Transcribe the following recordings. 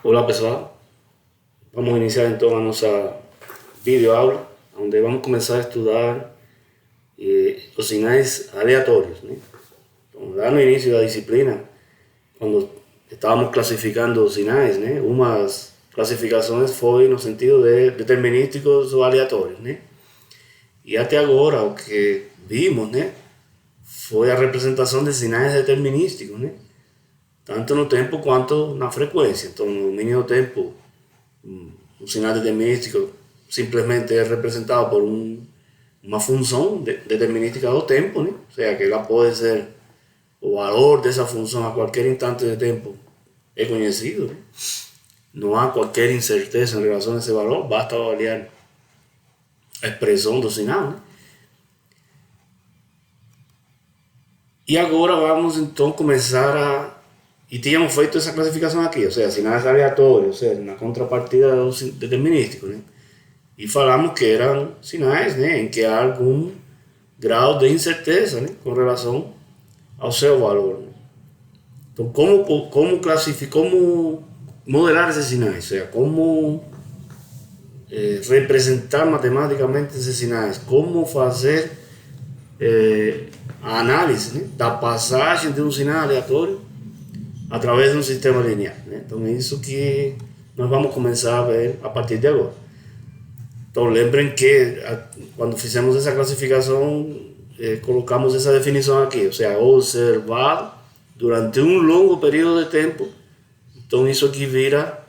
Olá pessoal, vamos iniciar então a nossa videoaula, onde vamos começar a estudar os sinais aleatórios, né? Então, lá no início da disciplina, quando estávamos classificando os sinais, né? Umas classificações foi no sentido de determinísticos ou aleatórios, né? E até agora o que vimos, né? Foi a representação de sinais determinísticos, né? Tanto no tempo quanto na frequência. Então, no mínimo tempo, um sinal determinístico simplesmente é representado por uma função determinística do tempo, né? Ou seja, que ela pode ser o valor dessa função a qualquer instante de tempo é conhecido, né? Não há qualquer incerteza em relação a esse valor, basta avaliar a expressão do sinal, né? E agora vamos então começar a... E tínhamos feito essa classificação aqui, ou seja, sinais aleatórios, ou seja, na contrapartida do determinístico, né? E falamos que eram sinais, né, em que há algum grau de incerteza, né, com relação ao seu valor, né? Então, como classificar, como modelar esses sinais, ou seja, como representar matematicamente esses sinais, como fazer a análise, né, da passagem de um sinal aleatório através de um sistema linear, né? Então é isso que nós vamos começar a ver a partir de agora. Então lembrem que quando fizemos essa classificação colocamos essa definição aqui, ou seja, observar durante um longo período de tempo. Então isso aqui vira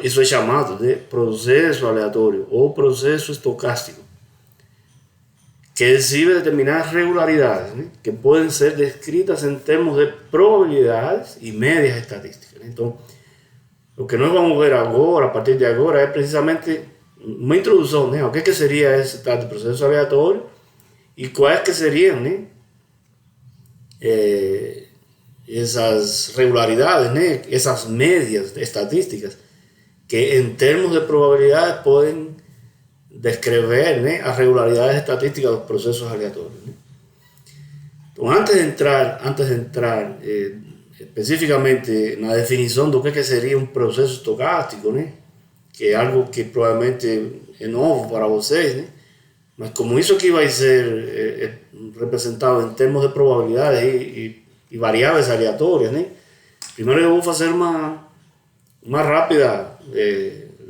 isso é chamado de processo aleatório ou processo estocástico, que exhibe determinadas regularidades, né, que podem ser descritas em termos de probabilidades e médias estatísticas. Então, o que nós vamos ver agora, a partir de agora, é precisamente uma introdução, né, ao que seria esse tal de processo aleatório e quais que seriam, né, essas regularidades, né, essas médias estatísticas que em termos de probabilidades podem descrever, né, as regularidades estatísticas dos processos aleatórios, né? Então, antes de entrar especificamente na definição do que seria um processo estocástico, né, que é algo que provavelmente é novo para vocês, né, mas como isso aqui vai ser representado em termos de probabilidades e variáveis aleatórias, né, primeiro eu vou fazer uma rápida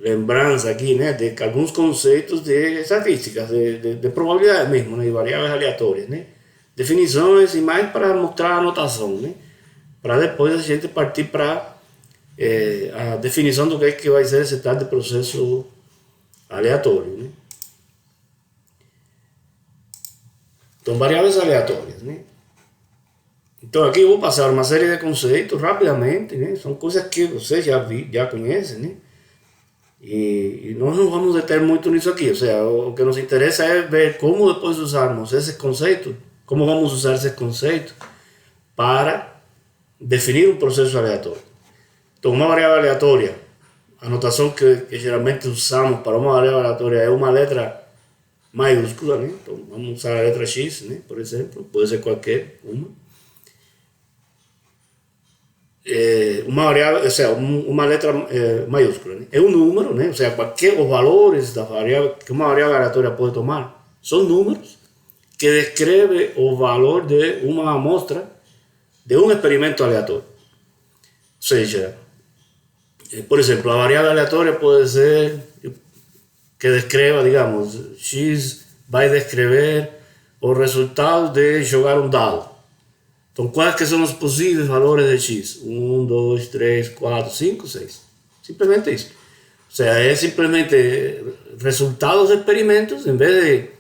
lembrança aqui, né, de alguns conceitos de estatísticas, de probabilidade mesmo, né, de variáveis aleatórias, né, definições e mais para mostrar a notação, né, para depois a gente partir para a definição do que vai ser esse tal de processo aleatório, né. Então, variáveis aleatórias, né. Então aqui eu vou passar uma série de conceitos rapidamente, né, são coisas que vocês já conhecem, né. E nós não vamos deter muito nisso aqui, ou seja, o que nos interessa é ver como depois usarmos esse conceito, como vamos usar esse conceito para definir um processo aleatório. Então, uma variável aleatória, a notação que geralmente usamos para uma variável aleatória é uma letra maiúscula, né? Então, vamos usar a letra X, né, por exemplo, pode ser qualquer uma. Uma variável, ou seja, uma letra maiúscula, né? É um número, né? Ou seja, os valores da variável que uma variável aleatória pode tomar são números que descrevem o valor de uma amostra de um experimento aleatório. Ou seja, por exemplo, a variável aleatória pode ser que descreva, digamos, X vai descrever o resultado de jogar um dado. Então, quais que são os possíveis valores de X? 1, 2, 3, 4, 5, 6. Simplesmente isso. Ou seja, é simplesmente resultados de experimentos, em vez de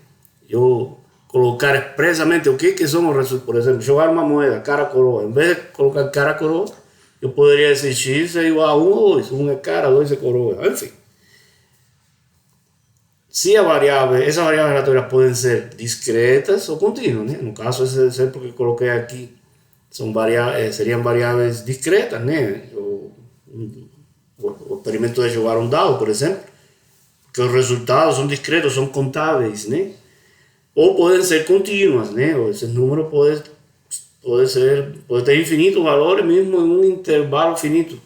eu colocar expressamente o que são os resultados. Por exemplo, jogar uma moeda, cara coroa. Em vez de colocar cara coroa, eu poderia dizer X é igual a 1 ou 2. 1 é cara, 2 é coroa. Enfim. Se essas variáveis aleatórias podem ser discretas ou contínuas, né? No caso, esse exemplo que coloquei aqui seriam variáveis discretas, né? O experimento de jogar um dado, por exemplo, que os resultados são discretos, são contáveis, né? Ou podem ser contínuas, né? Ou esse número pode ter infinitos valores mesmo em um intervalo finito.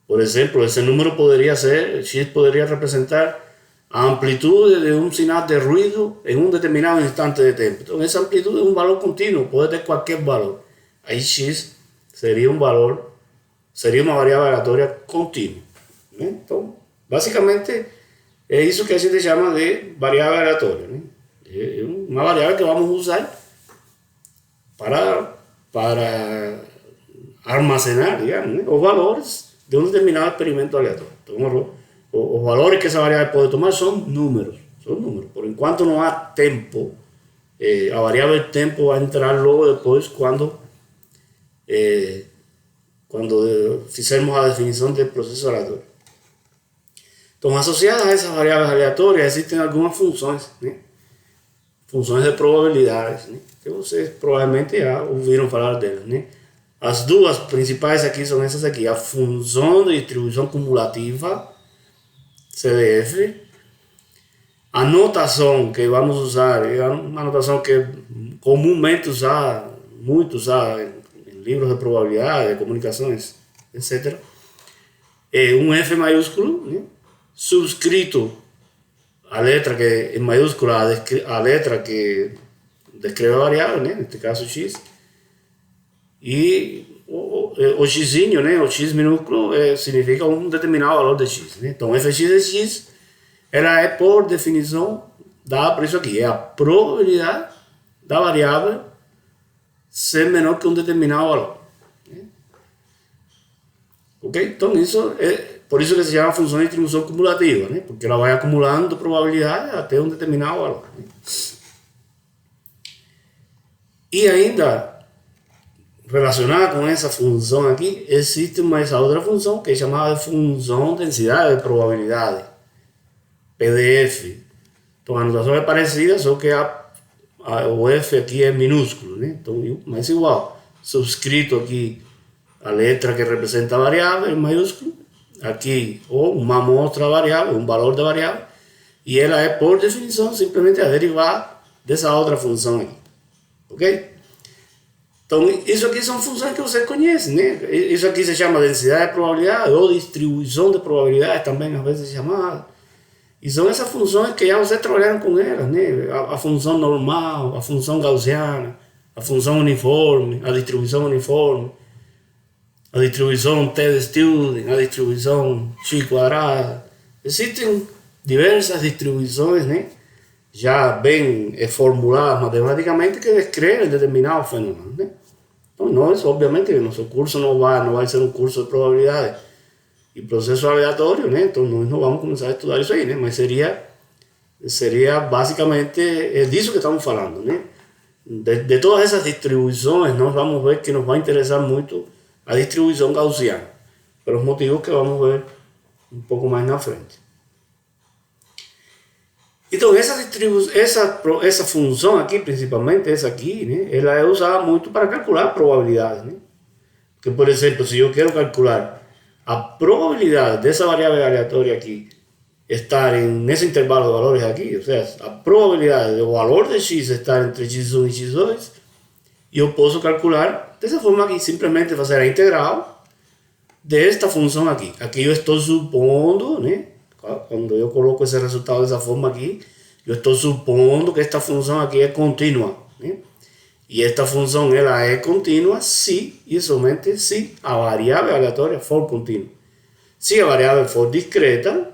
Por exemplo, esse número poderia ser, x poderia representar a amplitude de um sinal de ruído em um determinado instante de tempo. Então, essa amplitude é um valor contínuo, pode ter qualquer valor. Aí x seria um valor, seria uma variável aleatória contínua, né? Então, basicamente, é isso que a gente chama de variável aleatória, né? É uma variável que vamos usar para armazenar, digamos, né, os valores de um determinado experimento aleatório. Então, os valores que essa variável pode tomar são números. Por enquanto não há tempo. A variável tempo vai entrar logo depois quando fizermos a definição de processo aleatório. Então, associadas a essas variáveis aleatórias, existem algumas funções, né? Funções de probabilidades, né? Que vocês provavelmente já ouviram falar delas, né? As duas principais aqui são essas aqui: a função de distribuição cumulativa, CDF. A notação que vamos usar é uma notação que é comumente usada, muito usada em livros de probabilidade, de comunicações, etc. É um F maiúsculo, né, subscrito a letra que em maiúscula, a letra que descreve a variável, né, neste caso x, e o xzinho, né, o x minúsculo, significa um determinado valor de x, né? Então fx de x, ela é por definição dada por isso aqui, é a probabilidade da variável ser menor que um determinado valor, né? Ok? Então isso é por isso que se chama função de distribuição cumulativa, né? Porque ela vai acumulando probabilidade até um determinado valor, né? E ainda relacionada com essa função aqui, existe essa outra função que é chamada de função densidade de probabilidade, PDF. Então a notação é parecida, só que o F aqui é minúsculo, né? Então, mas igual, subscrito aqui a letra que representa a variável em maiúsculo, aqui ou uma amostra variável, um valor da variável, e ela é por definição simplesmente a derivada dessa outra função aqui, ok? Então, isso aqui são funções que você conhece, né? Isso aqui se chama densidade de probabilidade ou distribuição de probabilidade, também às vezes é chamada. E são essas funções que já você trabalharam com elas, né? A função normal, a função gaussiana, a função uniforme, a distribuição uniforme, a distribuição t-student, a distribuição x quadrada. Existem diversas distribuições, né, já bem formuladas matematicamente que descrevem determinados fenômenos, né? Então nós, obviamente, nosso curso não vai ser um curso de probabilidade e processo aleatório, né? Então nós não vamos começar a estudar isso aí, né? Mas seria basicamente disso que estamos falando, né? De todas essas distribuições, nós vamos ver que nos vai interessar muito a distribuição gaussiana, pelos motivos que vamos ver um pouco mais na frente. Então essa função aqui, principalmente essa aqui, né, ela é usada muito para calcular probabilidades, né? Porque, por exemplo, se eu quero calcular a probabilidade dessa variável aleatória aqui estar nesse intervalo de valores aqui, ou seja, a probabilidade do valor de x estar entre x1 e x2, eu posso calcular dessa forma aqui, simplesmente fazer a integral desta função aqui. Aqui eu estou supondo, né, quando eu coloco esse resultado dessa forma aqui, eu estou supondo que esta função aqui é contínua, né? E esta função ela é contínua se e somente se a variável aleatória for contínua. Se a variável for discreta,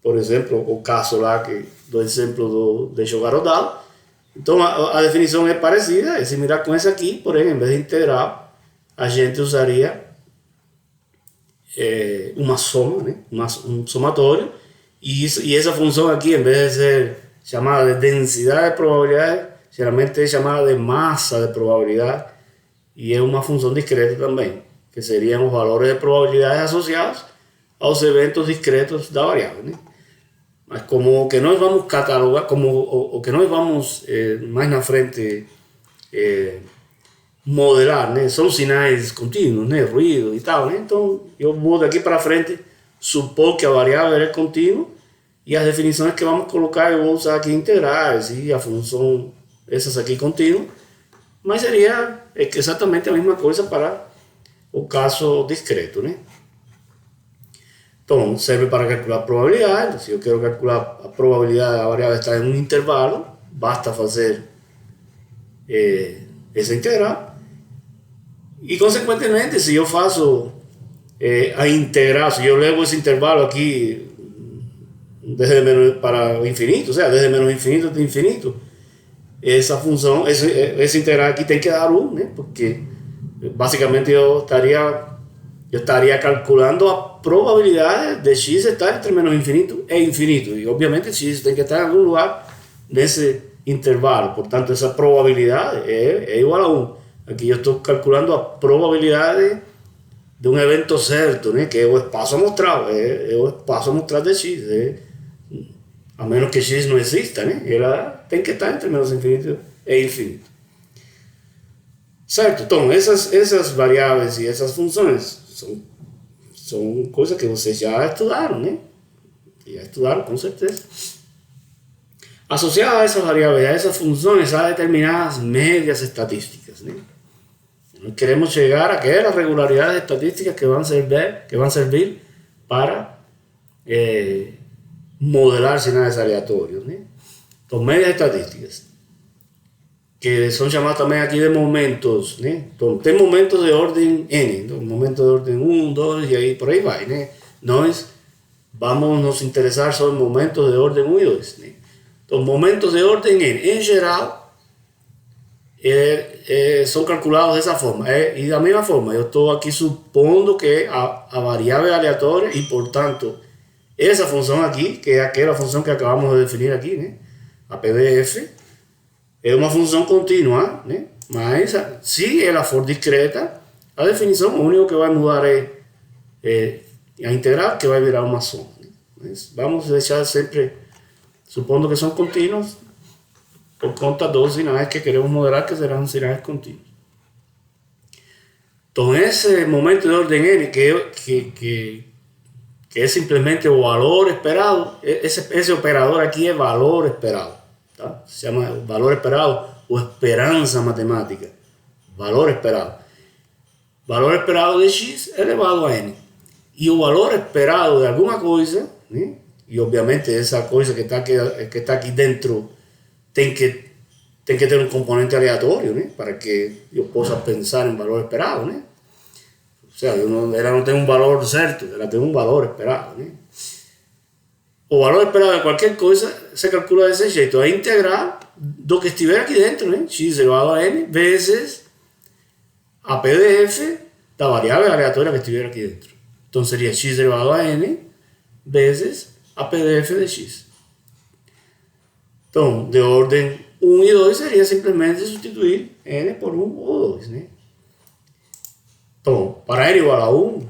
por exemplo, o caso lá do exemplo de jogar o dado, então a definição é parecida, é similar com essa aqui, porém, em vez de integral, a gente usaria uma soma, né? Um somatório, e essa função aqui, em vez de ser chamada de densidade de probabilidade, geralmente é chamada de massa de probabilidade, e é uma função discreta também, que seriam os valores de probabilidade associados aos eventos discretos da variável, né? Mas como que nós vamos catalogar, como o que nós vamos mais na frente modelar, né, são sinais contínuos, né, ruído e tal, né? Então eu vou daqui para frente supor que a variável é contínua e as definições que vamos colocar eu vou usar aqui integrais e a função essas aqui contínua, mas seria exatamente a mesma coisa para o caso discreto, né? Entonces, serve para calcular probabilidades. Entonces, si yo quiero calcular la probabilidad de la variable estar en un intervalo, basta hacer esa integral. Y consecuentemente, si yo faço a integral, si yo elevo ese intervalo aquí desde menos para infinito, o sea, desde menos infinito hasta infinito, esa función, ese integral aquí tiene que dar 1, porque básicamente yo estaría calculando a probabilidades de x estar entre menos infinito e infinito, y obviamente x tiene que estar en algún lugar de ese intervalo, por tanto esa probabilidad es igual a 1. Aquí yo estoy calculando a probabilidades de un evento certo, que es el espacio mostrado, es el espacio mostrado de x, a menos que x não exista, ela tem que estar entre menos infinito e infinito. Certo? Então, essas variáveis e essas funções são coisas que vocês já estudaram, Já estudaram, com certeza. Associado a essas variáveis, a essas funções, há determinadas médias estatísticas, Nós queremos chegar a aquelas regularidades estatísticas que vão servir para modelar sinais aleatórios, Então, médias estatísticas, que são chamadas também aqui de momentos, Então, tem momentos de ordem n, então, momentos de ordem 1, 2 e aí por aí vai, Nós vamos nos interessar sobre momentos de ordem 1 e 2, Então, momentos de ordem n, em geral, são calculados dessa forma. E da mesma forma, eu estou aqui supondo que a variável é aleatória e, portanto, essa função aqui, que é aquela função que acabamos de definir aqui, a PDF, é uma função contínua, mas se ela for discreta, a definição, o único que vai mudar é a integral, que vai virar uma soma. Mas vamos deixar sempre, supondo que são contínuos, por conta dos sinais que queremos modelar, que serão sinais contínuos. Então, esse momento de ordem n, que é simplesmente o valor esperado, esse operador aqui é valor esperado, se chama valor esperado ou esperança matemática, valor esperado de x elevado a n, e o valor esperado de alguma coisa, e obviamente essa coisa que está aqui dentro tem que ter um componente aleatório, para que eu possa pensar em valor esperado, O sea, ela não tem um valor certo, ela tem um valor esperado, O valor esperado de qualquer coisa se calcula desse jeito, a integral do que estiver aqui dentro, x elevado a n, vezes a PDF da variável aleatória que estiver aqui dentro. Então seria x elevado a n vezes a PDF de x. Então, de ordem 1 e 2 seria simplesmente substituir n por 1 ou 2, Então, para n igual a 1,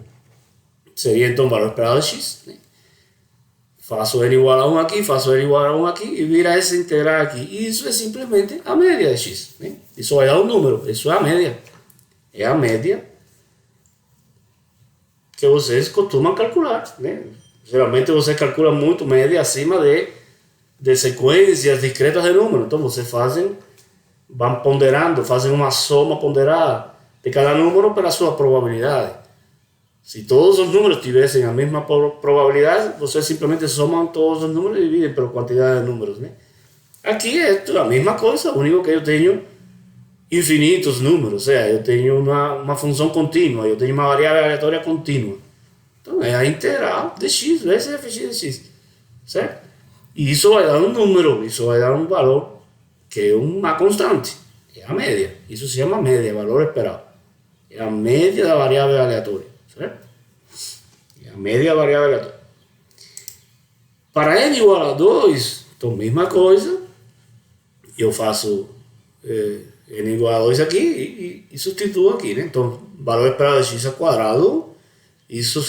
seria então o valor esperado de x, Faço n igual a 1 aqui, faço n igual a 1 aqui e vira essa integral aqui. E isso é simplesmente a média de x, Isso vai dar um número, isso é a média. É a média que vocês costumam calcular, Geralmente você calcula muito média acima de sequências discretas de números. Então, vocês vão ponderando, fazem uma soma ponderada de cada número pela sua probabilidade. Se todos os números tivessem a mesma probabilidade, vocês simplesmente somam todos os números e dividem pela quantidade de números, Aqui é a mesma coisa, o único que eu tenho infinitos números, ou seja, eu tenho uma função contínua, eu tenho uma variável aleatória contínua. Então, é a integral de x vezes f de x, certo? E isso vai dar um número, isso vai dar um valor que é uma constante, é a média. Isso se chama média, valor esperado. É a média da variável aleatória, certo? É a média da variável aleatória. Para n igual a 2, então mesma coisa, eu faço n igual a 2 aqui e substituo aqui, Então, valor esperado de x ao quadrado, isso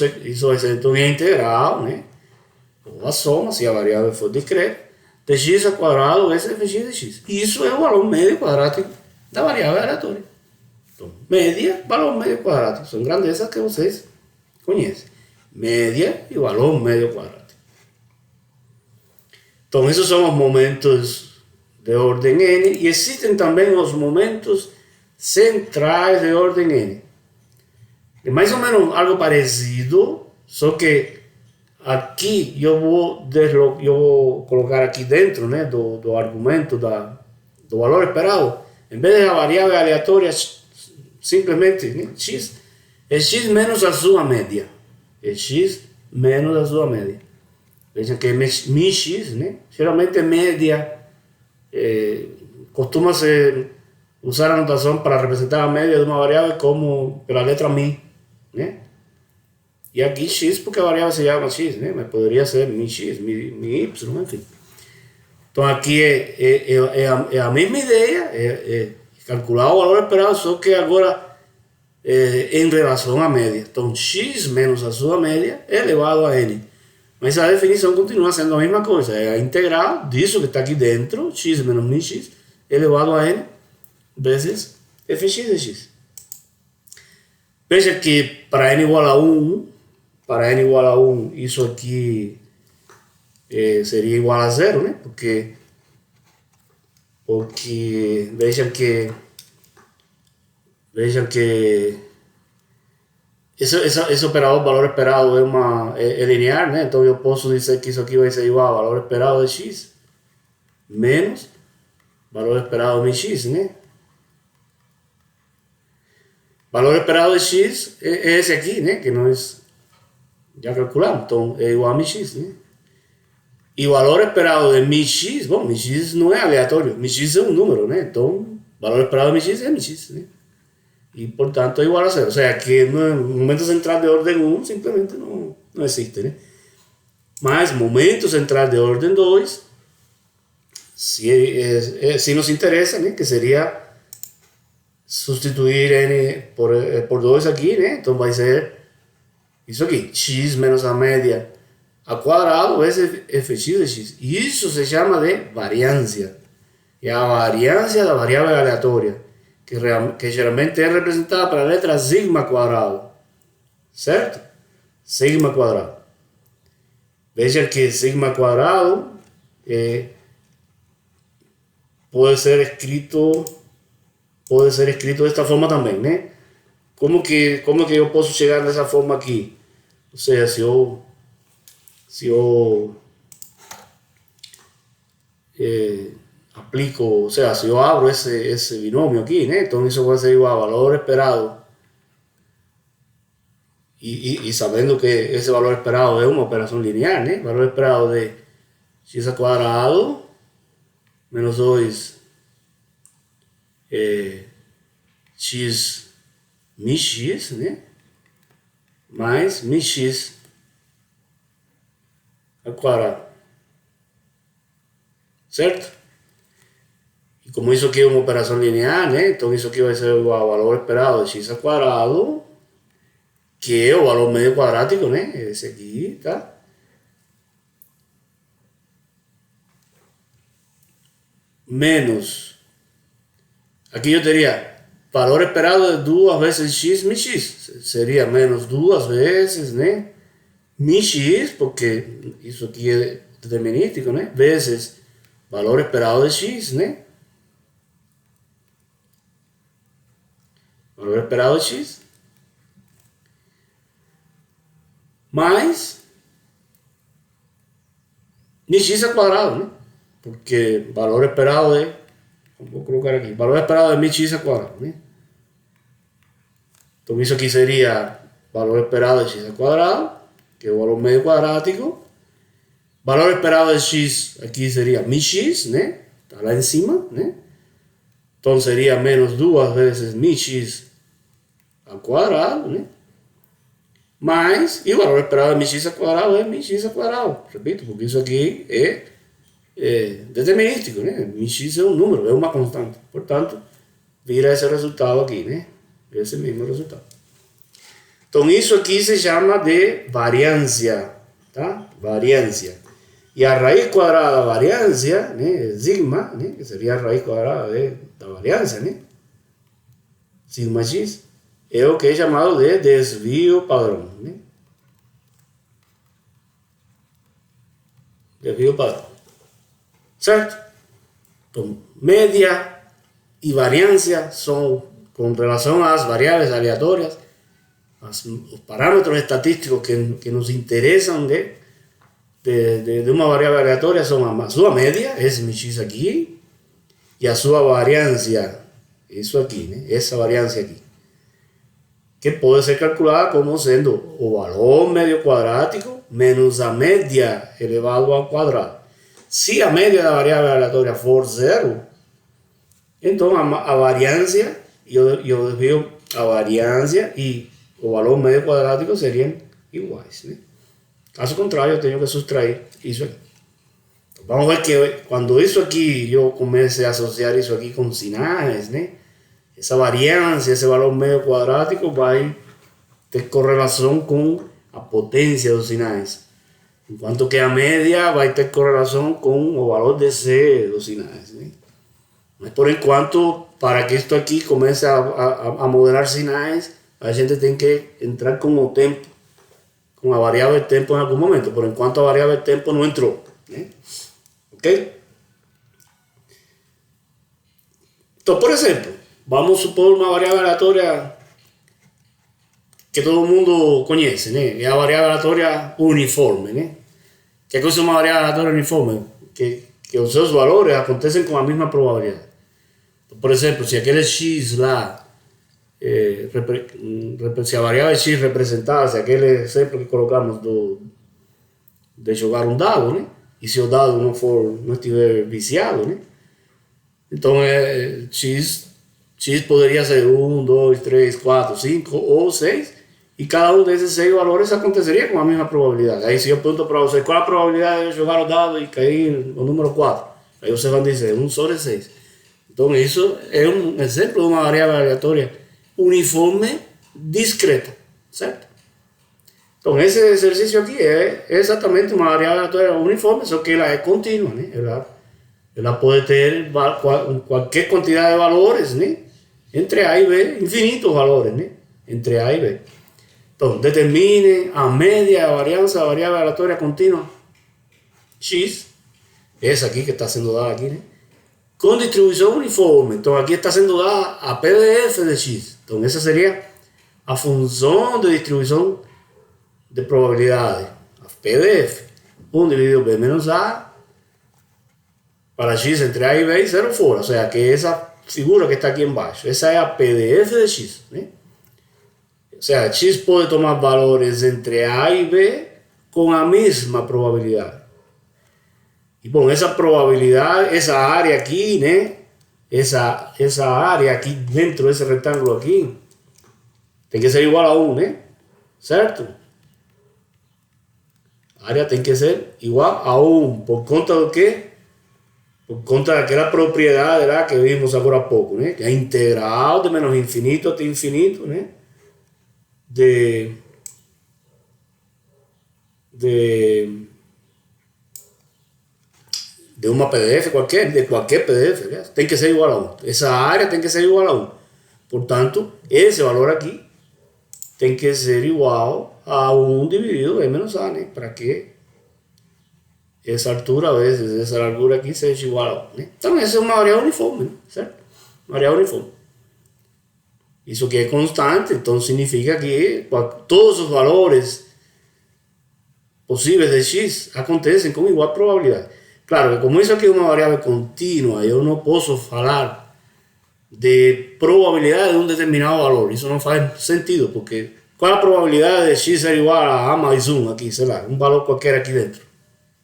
vai ser então a integral, ou a soma, se a variável for discreta, de x ao quadrado vezes f de x. E isso é o valor médio quadrático da variável aleatória. Então, média, valor médio quadrático. São grandezas que vocês conhecem. Média e valor médio quadrático. Então, esses são os momentos de ordem n. E existem também os momentos centrais de ordem n. É mais ou menos algo parecido, só que aqui eu vou colocar aqui dentro, né, do argumento do valor esperado, em vez de a variável aleatória, simplesmente, né, x, é x menos a sua média. É x menos a sua média. Vejam que mi x, né, geralmente média, costuma-se usar a notação para representar a média de uma variável como pela letra mi, né? E aqui x porque a variável se chama x, né? Mas poderia ser mi x, mi y, enfim. Então aqui é a mesma ideia, é calcular o valor esperado, só que agora em relação à média. Então x menos a sua média elevado a n. Mas a definição continua sendo a mesma coisa, é a integral disso que está aqui dentro, x menos mi x, elevado a n, vezes fx de x. Veja que para n igual a 1, isso aqui seria igual a 0, né? Porque vejam que esse operador valor esperado é linear, né? Então eu posso dizer que isso aqui vai ser igual ao valor esperado de x menos valor esperado de x, né? Valor esperado de x é esse aqui, né? Que nós já calculamos, então é igual a mx, né? E o valor esperado de mx, bom, mx não é aleatório, mx é um número, né? Então, o valor esperado de mx é mx, né? E, portanto, é igual a 0. Ou seja, que no momento central de ordem 1 simplesmente não existe, né? Mas momento central de ordem 2, se nos interessa, né? Que seria substituir n por 2 aqui, né? Então vai ser isso aqui, x menos a média ao quadrado vezes fx de x. Isso se chama de variância. É a variância da variável aleatória, que geralmente é representada pela letra sigma quadrado, certo? Sigma quadrado. Veja que sigma quadrado pode ser escrito desta forma também, né? Como que eu posso chegar nessa forma aqui? Ou seja, se eu aplico, ou seja, se eu abro esse binômio aqui, né? Então isso vai ser igual a valor esperado. E sabendo que esse valor esperado é uma operação linear, né? Valor esperado de x ao quadrado menos 2 x mi x, né? Mais mi x ao quadrado, certo? E como isso aqui é uma operação linear, né? Então isso aqui vai ser igual ao valor esperado de x ao quadrado, que é o valor médio quadrático, né? Esse aqui, tá? Menos, aqui eu teria valor esperado de 2 vezes x mi x, seria menos 2 vezes, né? Mi x, porque isso aqui é determinístico, né? Vezes valor esperado de x, né? Valor esperado de x. Mais mi x ao quadrado, né? Porque valor esperado vou colocar aqui, valor esperado de mi x ao quadrado, né? Então isso aqui seria valor esperado de x ao quadrado, que é o valor médio quadrático. Valor esperado de x aqui seria mi x, né? Está lá em cima, né? Então seria menos 2 vezes mi x ao quadrado, né? Mais, e o valor esperado de mi x ao quadrado é mi x ao quadrado. Repito, porque isso aqui é determinístico, né? Mi x é um número, é uma constante. Portanto, vira esse resultado aqui, né? Esse mesmo resultado. Então isso aqui se chama de variância, tá? Variância. E a raiz quadrada da variância, né? Sigma, né? Que seria a raiz quadrada da variância, né? Sigma x é o que é chamado de desvio padrão, né? Desvio padrão. Certo? Então, média e variância são, com relação às variáveis aleatórias, os parâmetros estatísticos que nos interessam de uma variável aleatória são a sua média, esse x aqui, e a sua variância, isso aqui, né? Essa variância aqui, que pode ser calculada como sendo o valor médio quadrático menos a média elevado ao quadrado. Se a média da variável aleatória for zero, então a variância, eu desvio a variância e o valor médio quadrático seriam iguais, né? Caso contrário, eu tenho que subtrair isso aqui. Vamos ver que quando isso aqui, eu comece a associar isso aqui com sinais, né? Essa variância, esse valor médio quadrático vai ter correlação com a potência dos sinais. Enquanto que a média vai ter correlação com o valor de C dos sinais, né? Mas por enquanto, para que isto aqui comece a modelar sinais, a gente tem que entrar com o tempo, com a variável de tempo em algum momento. Por enquanto a variável de tempo não entrou, né? Ok? Então, por exemplo, vamos supor uma variável aleatória que todo mundo conhece, né? É a variável aleatória uniforme, né? Que coisa é uma variável aleatória uniforme? Que os seus valores acontecem com a mesma probabilidade. Então, por exemplo, se aquele x lá, se a variável x representasse aquele exemplo que colocamos de jogar um dado, né? E se o dado não estiver viciado, né? Então x poderia ser 1, 2, 3, 4, 5 ou 6, e cada um desses 6 valores aconteceria com a mesma probabilidade. Aí se eu pergunto para você qual a probabilidade de jogar o dado e cair no número 4, aí você vai dizer 1 sobre 6. Então isso é um exemplo de uma variável aleatória uniforme discreta, certo? Então esse exercício aqui é exatamente uma variável aleatória uniforme, só que ela é contínua, né? Ela pode ter qualquer quantidade de valores, né? Entre A e B, infinitos valores, né? Entre A e B. Então, determine a média, a variância da variável aleatória contínua x, essa aqui que está sendo dada aqui, né? Com distribuição uniforme. Então, aqui está sendo dada a PDF de x. Então, essa seria a função de distribuição de probabilidade, a PDF. 1 dividido B menos A, para x entre A e B e 0 fora. Ou seja, que essa figura que está aqui embaixo, essa é a PDF de x, né? Ou seja, x pode tomar valores entre A e B com a mesma probabilidade. E bom, essa probabilidade, essa área aqui, né? Essa área aqui dentro desse retângulo aqui tem que ser igual a 1, né? Certo? A área tem que ser igual a 1. Por conta do quê? Por conta daquela propriedade lá que vimos agora há pouco, né? Que é a integral de menos infinito até infinito, né? De uma PDF qualquer, de qualquer PDF, né? Tem que ser igual a 1. Essa área tem que ser igual a 1. Portanto, esse valor aqui tem que ser igual a 1 dividido em menos A, né? Para que essa altura vezes essa largura aqui seja igual a 1, né? Então, essa é uma variável uniforme, né? Certo? Variável uniforme. Isso aqui é constante, então significa que todos os valores possíveis de x acontecem com igual probabilidade. Claro que como isso aqui é uma variável contínua, eu não posso falar de probabilidade de um determinado valor. Isso não faz sentido, porque qual a probabilidade de x ser igual a A mais 1 aqui, sei lá, um valor qualquer aqui dentro?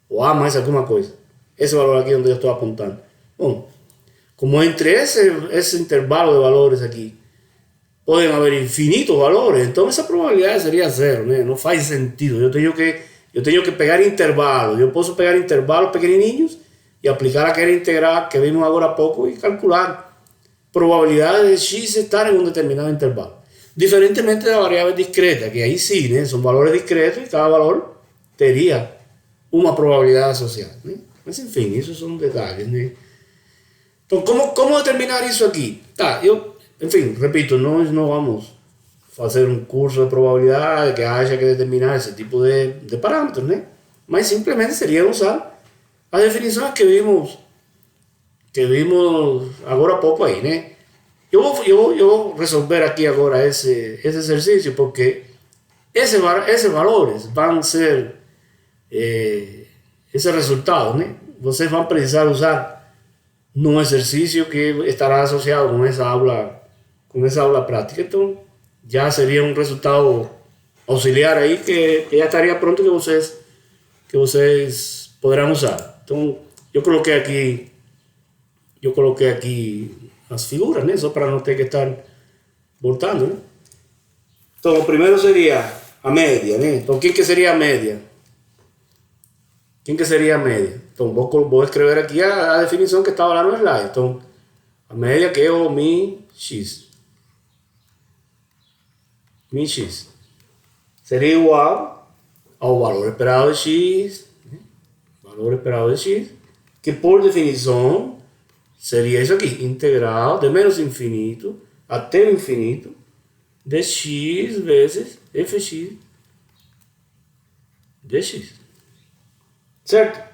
Ou A mais alguma coisa. Esse valor aqui onde eu estou apontando. Bom, como entre esse intervalo de valores aqui podem haver infinitos valores, então essa probabilidade seria zero, né? Não faz sentido. Eu tenho que pegar intervalos. Eu posso pegar intervalos pequenininhos e aplicar aquela integral que vimos agora há pouco e calcular probabilidade de x estar em um determinado intervalo. Diferentemente da variável discreta, que aí sim, né? São valores discretos e cada valor teria uma probabilidade associada, né? Mas enfim, isso são detalhes, né? Então, como determinar isso aqui? Tá, enfim, repito, nós não vamos fazer um curso de probabilidade que haja que determinar esse tipo de parâmetros, né? Mas simplesmente seria usar as definições que vimos agora há pouco aí, né? Eu vou resolver aqui agora esse exercício porque esses valores vão ser esse resultado, né? Vocês vão precisar usar num exercício que estará associado com essa aula prática. Então, já seria um resultado auxiliar aí que já estaria pronto que vocês poderão usar. Então, eu coloquei aqui as figuras, né? Só para não ter que estar voltando, né? Então, o primeiro seria a média, né? Então, quem que seria a média? Quem que seria a média? Então, vou escrever aqui a definição que estava lá no slide. Então, a média que é o min x. Min x seria igual ao valor esperado de x, né? Valor esperado de x, que por definição seria isso aqui, integral de menos infinito até o infinito de x vezes fx de x. Certo?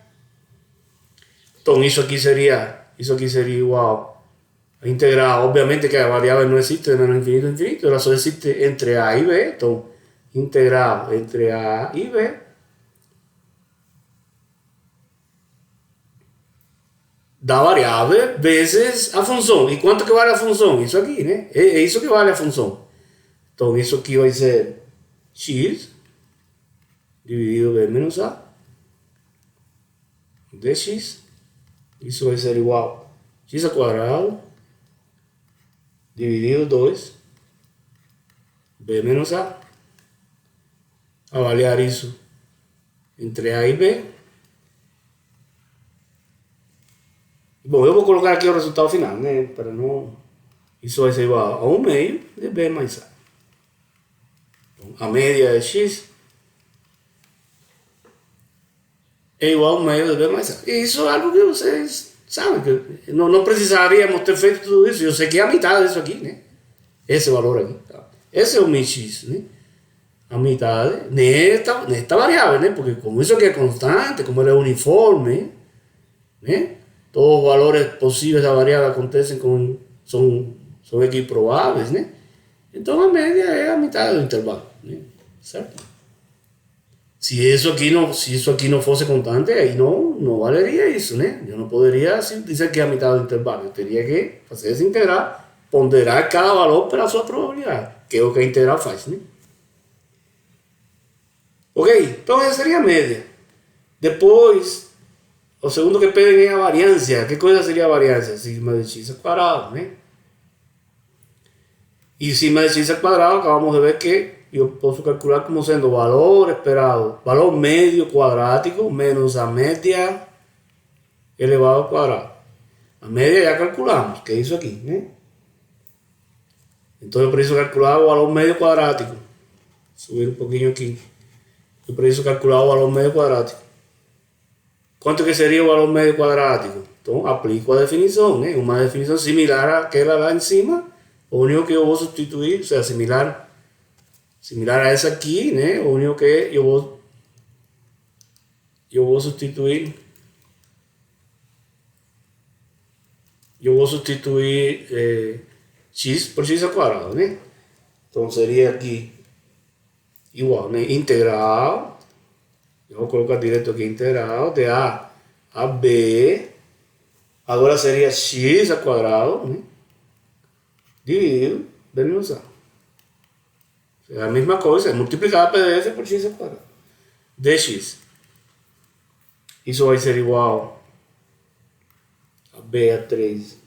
Então isso aqui seria igual a integral. Obviamente que a variável não existe de menos infinito a infinito, ela só existe entre a e b. Então, integral entre a e b da variável vezes a função. E quanto que vale a função? Isso aqui, né? É isso que vale a função. Então, isso aqui vai ser x dividido b menos a dx. Isso vai ser igual a x ao quadrado dividido 2 b menos a. Avaliar isso entre a e b. Bom, eu vou colocar aqui o resultado final, né? Para não... Isso vai ser igual a 1 meio de b mais a. Então, a média de x é igual a 1 meio de b mais a. E isso é algo que vocês sabem, que não precisaríamos ter feito tudo isso. Eu sei que é a metade disso aqui, né? Esse valor aqui. Tá? Esse é o min x, né? A metade nesta variável, né? Porque como isso aqui é constante, como ele é uniforme, né? Todos os valores possíveis da variável acontecem são equiprováveis, né? Então a média é a metade do intervalo, né? Certo? Se isso aqui não fosse constante, aí não valeria isso, né? Eu não poderia dizer que é a metade do intervalo. Eu teria que fazer essa integral, ponderar cada valor pela sua probabilidade, que é o que a integral faz, né? Ok, então essa seria a média. Depois, o segundo que pedem é a variância. Que coisa seria a variância? Sigma de x ao quadrado, né? E sigma de x ao quadrado, acabamos de ver que eu posso calcular como sendo o valor esperado, valor médio quadrático menos a média elevado ao quadrado. A média já calculamos, que é isso aqui, né? Então eu preciso calcular o valor médio quadrático. Subir um pouquinho aqui. Eu preciso calcular o valor médio quadrático. Quanto que seria o valor médio quadrático? Então, aplico a definição, né? Uma definição similar àquela lá em cima. O único que eu vou substituir, ou seja, similar a essa aqui, né? O único que eu vou substituir x por x ao quadrado, né? Então, seria aqui igual, né? Integral, eu vou colocar direto aqui, integral de a b, agora seria x ao quadrado, né? Dividido b menos a. É a mesma coisa, é multiplicar a PDF por x ao quadrado dx. Isso vai ser igual a b a 3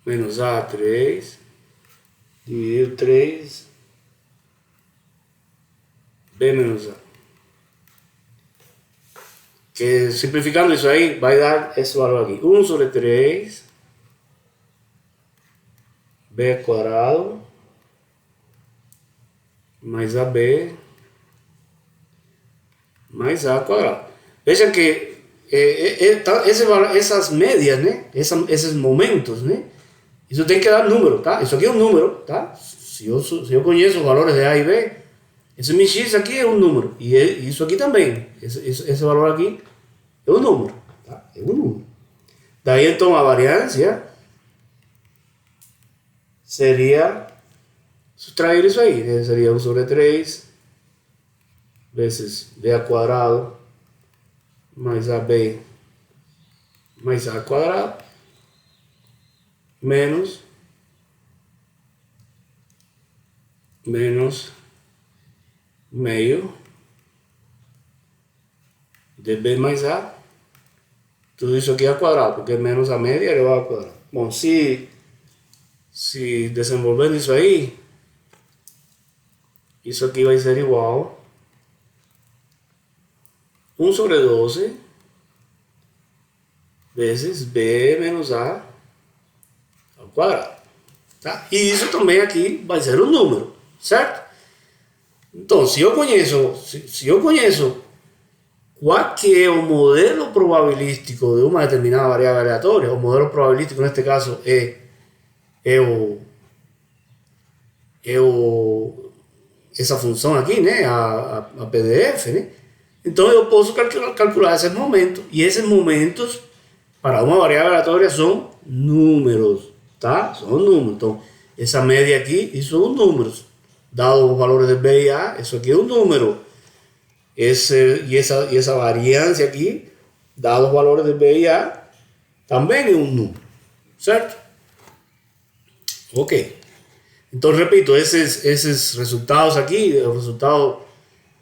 menos A3 dividido 3 B menos A. Que simplificando isso aí, vai dar esse valor aqui. 1 sobre 3 B quadrado mais AB mais A quadrado. Vejam que essas médias, né? Esses momentos, né? Isso tem que dar número, tá? Isso aqui é um número, tá? Se eu conheço os valores de A e B, esse min x aqui é um número. E isso aqui também. Esse valor aqui é um número, tá? É um número. Daí então a variância seria Sustrair isso aí, né? Seria 1 sobre 3 vezes b ao quadrado mais ab mais a quadrado menos meio de b mais a, tudo isso aqui ao quadrado, porque menos a média elevado ao quadrado. Bom, se desenvolvendo isso aí, isso aqui vai ser igual a 1 sobre 12 vezes b menos a ao quadrado. Tá? E isso também aqui vai ser um número, certo? Então, se eu conheço qual que é o modelo probabilístico de uma determinada variável aleatória, o modelo probabilístico neste caso essa função aqui, né, a PDF, né? Então eu posso calcular esses momentos, e esses momentos para uma variável aleatória são números, tá? São números. Então essa média aqui, isso são números, dados os valores de B e A, isso aqui é um número. Essa variância aqui, dados os valores de B e A, também é um número, certo? Ok. Então, repito, esses resultados aqui, o resultado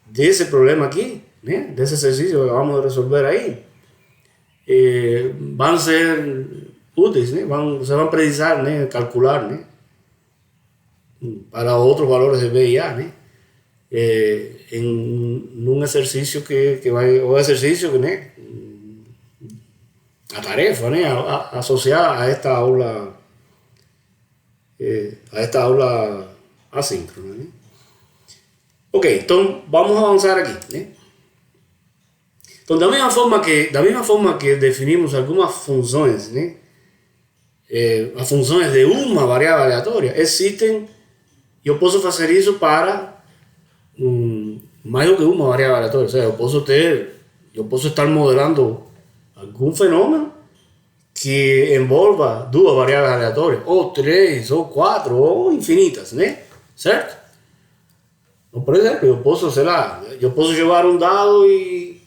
desse problema aqui, né, desse exercício que acabamos de resolver aí, vão ser úteis, né? Você vai precisar, né, calcular, né, para outros valores de B e A, né, em um exercício que vai, o exercício, né, a tarefa, né, associada a esta aula assíncrona, né? Ok, então vamos avançar aqui, né? Então, da mesma forma que definimos algumas funções, né, as funções de uma variável aleatória, existem, eu posso fazer isso para mais do que uma variável aleatória. Ou seja, eu posso estar modelando algum fenômeno que envolva duas variáveis aleatórias, ou três, ou quatro, ou infinitas, né? Certo? Então, por exemplo, eu posso, sei lá, eu posso jogar um dado e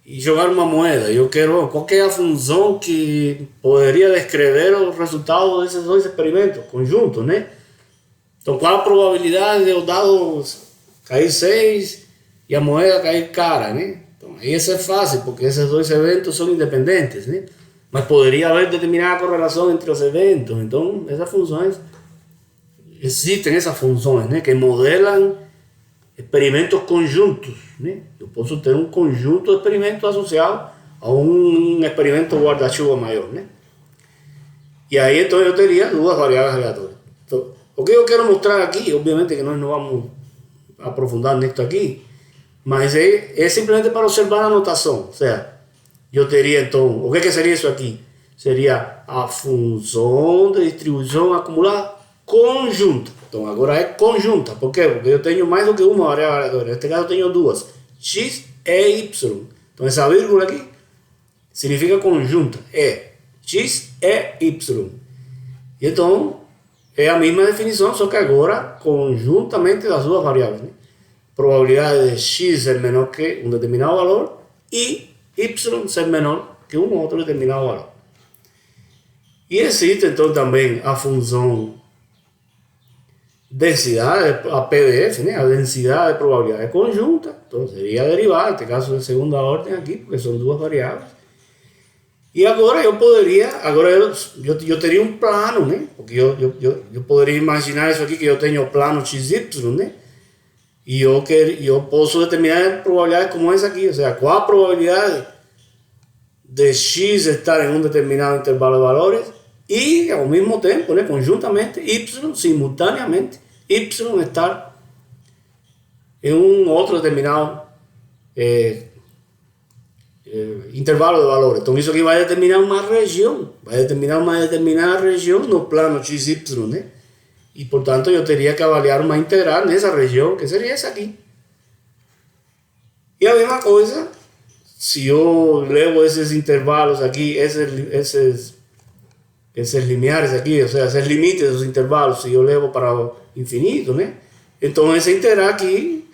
jogar uma moeda. Eu quero qual é a função que poderia descrever o resultado desses dois experimentos conjuntos, né? Então, qual a probabilidade de o dado cair 6 e a moeda cair cara, né? Então, aí isso é fácil, porque esses dois eventos são independentes, né? Mas poderia haver determinada correlação entre os eventos. Então, essas funções, existem essas funções, né, que modelam experimentos conjuntos, né? Eu posso ter um conjunto de experimentos associado a um experimento guarda-chuva maior, né? E aí, então, eu teria duas variáveis aleatórias. Então, o que eu quero mostrar aqui, obviamente que nós não vamos aprofundar nisso aqui, mas é simplesmente para observar a notação. Ou seja, eu teria então, o que seria isso aqui? Seria a função de distribuição acumulada conjunta. Então agora é conjunta. Por quê? Porque eu tenho mais do que uma variável aleatória. Neste caso eu tenho duas, x e y. Então essa vírgula aqui significa conjunta. É x e y. E então é a mesma definição, só que agora conjuntamente das duas variáveis, né? Probabilidade de x ser menor que um determinado valor e y ser menor que um outro determinado valor. E existe então também a função densidade, a PDF, né? A densidade de probabilidade conjunta. Então seria a derivada, neste caso de segunda ordem aqui, porque são duas variáveis. E agora eu poderia, eu teria um plano, né? Porque eu poderia imaginar isso aqui, que eu tenho o plano XY, né? E eu posso determinar probabilidades como essa aqui, ou seja, qual a probabilidade de x estar em um determinado intervalo de valores e, ao mesmo tempo, né, conjuntamente, y, simultaneamente, y estar em um outro determinado intervalo de valores. Então, isso aqui vai determinar uma região, vai determinar uma determinada região no plano XY, né? E, portanto, eu teria que avaliar uma integral nessa região, que seria essa aqui. E a mesma coisa, se eu levo esses intervalos aqui, esses limiares aqui, ou seja, esses limites dos intervalos, se eu levo para infinito, né? Então esse integral aqui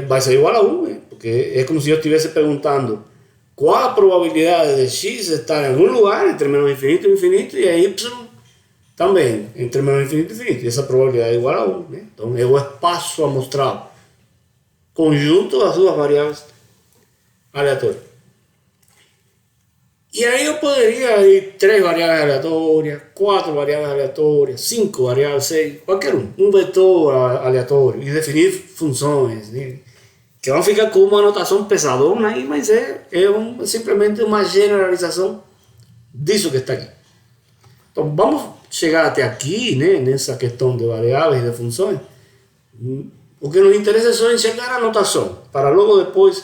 vai ser igual a 1, né? Porque é como se eu estivesse perguntando qual a probabilidade de x estar em algum lugar entre menos infinito e infinito e a y também entre menos infinito e infinito. E essa probabilidade é igual a 1, né? Então é o espaço amostrado, conjunto das duas variáveis aleatórias. E aí eu poderia ir 3 variáveis aleatórias, 4 variáveis aleatórias, 5 variáveis, 6, qualquer um vetor aleatório e definir funções, né? Que vão ficar com uma notação pesadona aí, mas simplesmente uma generalização disso que está aqui. Então vamos chegar até aqui, né, nessa questão de variáveis e de funções. O que nos interessa é só enxergar a notação, para logo depois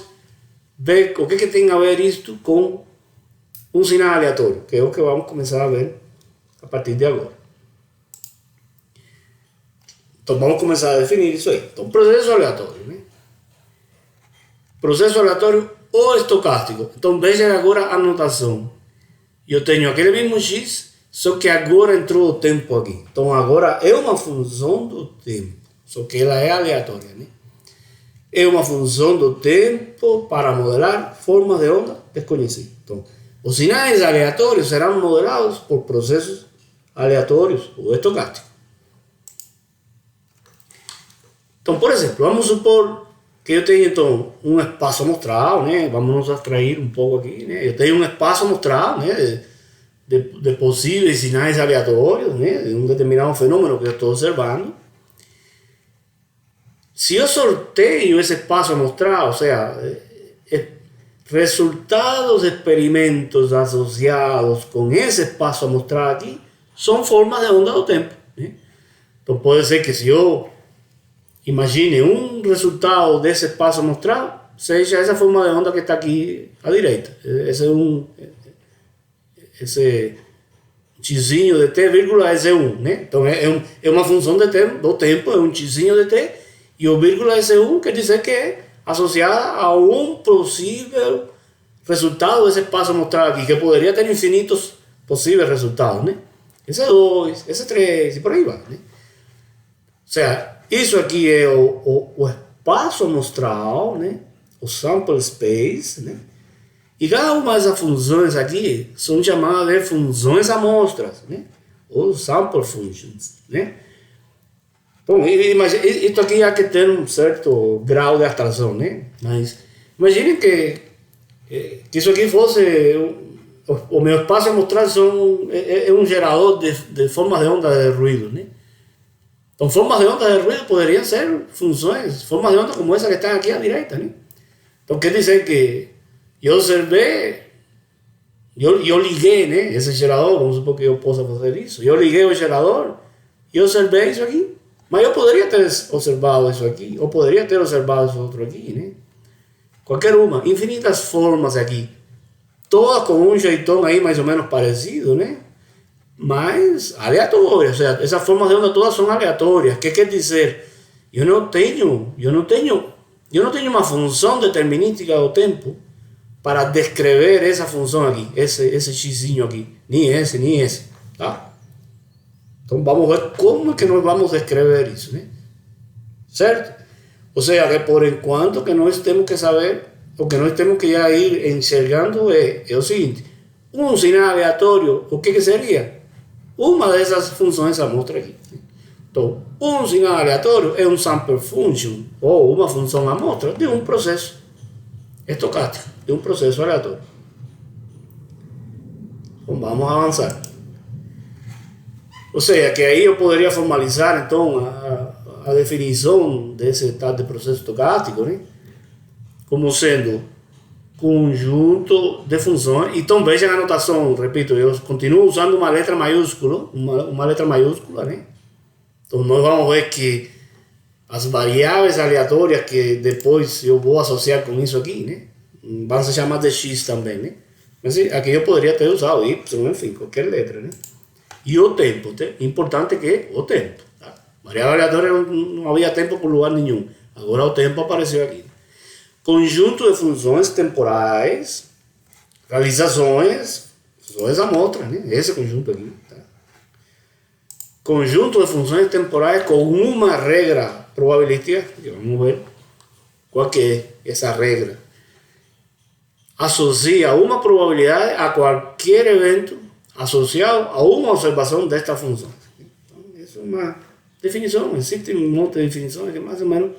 ver o que tem a ver isto com um sinal aleatório, que é o que vamos começar a ver a partir de agora. Então vamos começar a definir isso aí. Então, processo aleatório, né? Processo aleatório ou estocástico. Então veja agora a notação. Eu tenho aquele mesmo x, só que agora entrou o tempo aqui. Então agora é uma função do tempo, só que ela é aleatória, né? É uma função do tempo para modelar formas de onda desconhecidas. Então, os sinais aleatórios serão modelados por processos aleatórios ou estocásticos. Então, por exemplo, vamos supor que eu tenho então um espaço amostral, né? Vamos nos abstrair um pouco aqui, né? Eu tenho um espaço amostral, né? De possíveis sinais aleatórios, né? De um determinado fenômeno que eu estou observando. Se eu sorteio esse espaço amostral, ou seja, resultados de experimentos associados com esse espaço amostral aqui são formas de onda do tempo, né? Então pode ser que se eu imagine um resultado desse espaço amostral, seja essa forma de onda que está aqui à direita. Esse xzinho de t, vírgula, esse é 1, né? Então é uma função de tempo, do tempo, é um xzinho de t, e o vírgula S1 quer dizer que é associada a um possível resultado desse espaço amostral aqui, que poderia ter infinitos possíveis resultados, né? S2, S3 e por aí vai, né? Ou seja, isso aqui é o espaço amostral, né? O sample space, né? E cada uma dessas funções aqui são chamadas de funções amostras, né? Ou sample functions, né? Bom, isso aqui há que ter um certo grau de abstração, né? Mas imagine que isso aqui fosse o meu espaço amostral é um gerador de formas de onda de ruído, né? Então, formas de onda de ruído poderiam ser funções, formas de onda como essa que está aqui à direita, né? Então, quer dizer que eu observei, eu liguei, né, esse gerador, vamos supor que eu possa fazer isso. Eu liguei o gerador e observei isso aqui. Mas eu poderia ter observado isso aqui, ou poderia ter observado isso outro aqui, né? Qualquer uma, infinitas formas aqui. Todas com um jeitão aí mais ou menos parecido, né? Mas aleatórias, ou seja, essas formas de onda todas são aleatórias. O que quer dizer? Eu não tenho uma função determinística do tempo para descrever essa função aqui, esse xzinho aqui, nem esse, tá? Então vamos ver como é que nós vamos descrever isso, né? Certo? Ou seja, que por enquanto que nós temos que saber, o que nós temos que já ir enxergando é o seguinte: um sinal aleatório, o que seria? Uma dessas funções amostra aqui. Então, um sinal aleatório é um sample function, ou uma função amostra de um processo estocástico, de um processo aleatório. Então vamos avançar. Ou seja, que aí eu poderia formalizar então a definição desse tal de processo estocástico, né? Como sendo conjunto de funções. Então vejam a notação, repito, eu continuo usando uma letra maiúscula, né? Então nós vamos ver que as variáveis aleatórias que depois eu vou associar com isso aqui, né? Vão se chamar de x também, né? Mas aqui eu poderia ter usado y, enfim, qualquer letra, né? E o tempo, importante que o tempo. Tá? Variável aleatória não havia tempo por lugar nenhum. Agora o tempo apareceu aqui. Conjunto de funções temporais, realizações, funções amostras, né? Esse conjunto aqui. Tá? conjunto de funções temporais com uma regra probabilística, que vamos ver qual que é essa regra, associa uma probabilidade a qualquer evento associado a uma observação desta função. Então, isso é uma definição, existe um monte de definições que mais ou menos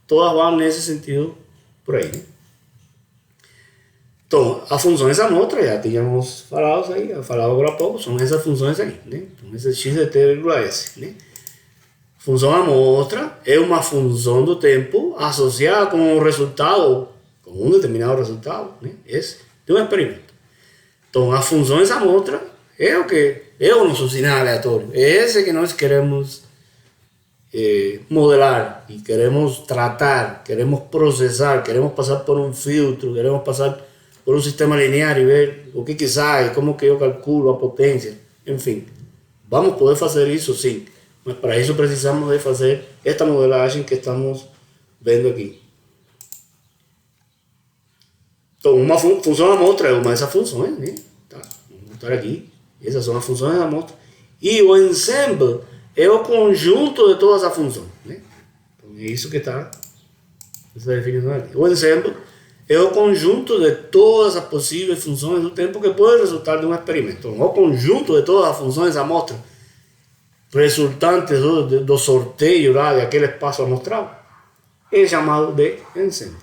todas vão nesse sentido por aí, né? Então, as funções amostra, já tínhamos falado aí, falado agora há pouco, são essas funções aqui, né? Então, esse x de t vírgula s, né? Função amostra é uma função do tempo associada com um resultado, com um determinado resultado, né? Esse, de um experimento. Então, as funções amostra é o nosso sinal aleatório, é esse que nós queremos modelar e queremos tratar, queremos processar, queremos passar por um filtro, queremos passar por um sistema linear e ver o que sai, como que eu calculo a potência, enfim. Vamos poder fazer isso sim, mas para isso precisamos de fazer esta modelagem que estamos vendo aqui. Então, uma função amostra é uma dessas funções, né? Tá, vamos botar aqui, essas são as funções da amostra. E o ensemble é o conjunto de todas as funções, né? Então, é isso que está essa definição aqui. O ensemble é o conjunto de todas as possíveis funções do tempo que pode resultar de um experimento. Então, o conjunto de todas as funções da amostra resultantes do sorteio lá daquele espaço amostrado é chamado de ensemble.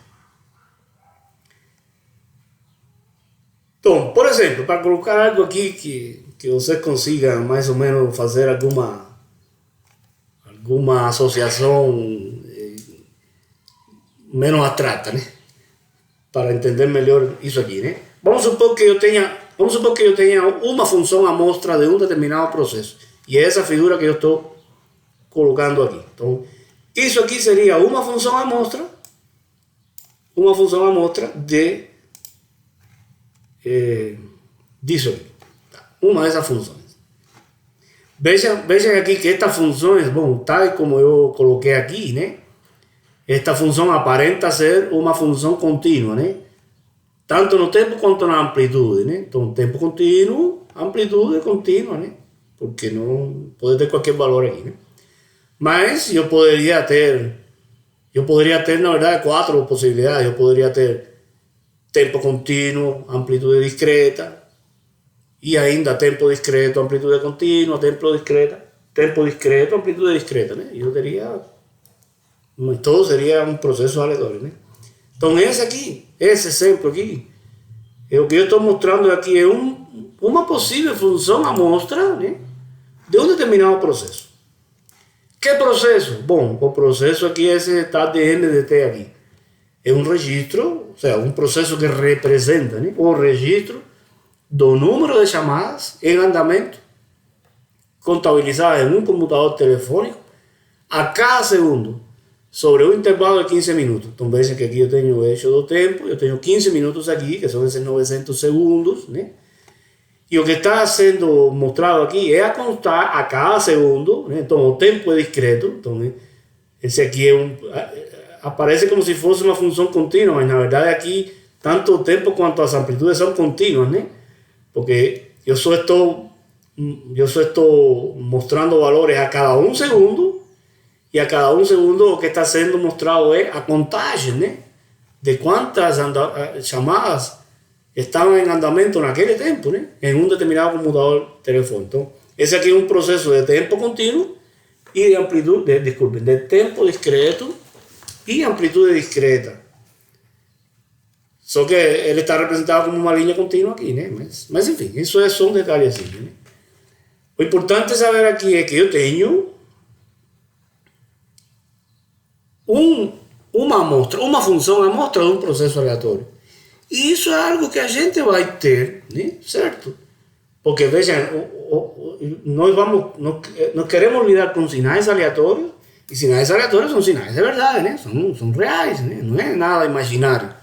Então, por exemplo, para colocar algo aqui que você consiga mais ou menos fazer alguma associação menos abstrata, né? Para entender melhor isso aqui, né? Vamos supor que eu tenha uma função amostra de um determinado processo. E é essa figura que eu estou colocando aqui. Então, isso aqui seria uma função amostra disso aqui. Uma dessas funções. Vejam aqui que estas funções, bom, tal como eu coloquei aqui, né? Esta função aparenta ser uma função contínua, né? Tanto no tempo quanto na amplitude, né? Então, tempo contínuo, amplitude contínua, né? Porque não pode ter qualquer valor aqui, né? Mas eu poderia ter, na verdade, 4 possibilidades. Eu poderia ter tempo contínuo, amplitude discreta, e ainda tempo discreto, amplitude contínua, tempo discreto, amplitude discreta, né? Eu teria... Todo seria um processo aleatório, né? Então, esse exemplo aqui, o que eu estou mostrando aqui é uma possível função amostra, né, de um determinado processo. Que processo? Bom, o processo aqui é esse tal de n de t aqui. É um registro, ou seja, um processo que representa, né, o registro do número de chamadas em andamento contabilizadas em um computador telefônico a cada segundo, sobre um intervalo de 15 minutos. Então vejam que aqui eu tenho o eixo do tempo, eu tenho 15 minutos aqui, que são esses 900 segundos, né? E o que está sendo mostrado aqui é a contar a cada segundo, né? Então o tempo é discreto, então, né? Esse aqui aparece como se fosse uma função contínua, mas na verdade aqui tanto o tempo quanto as amplitudes são contínuas, né? Porque eu só estou mostrando valores a cada um segundo. E a cada um segundo o que está sendo mostrado é a contagem, né, de quantas chamadas estavam em andamento naquele tempo, né, em um determinado computador telefônico. Então, esse aqui é um processo de tempo contínuo e de amplitude, de tempo discreto e amplitude discreta. Só que ele está representado como uma linha contínua aqui, né, mas enfim, isso é só um detalhezinho, né. O importante saber aqui é que eu tenho uma função amostra de um processo aleatório. E isso é algo que a gente vai ter, né? Certo? Porque vejam, nós queremos lidar com sinais aleatórios, e sinais aleatórios são sinais de verdade, né? São reais, né? Não é nada imaginário.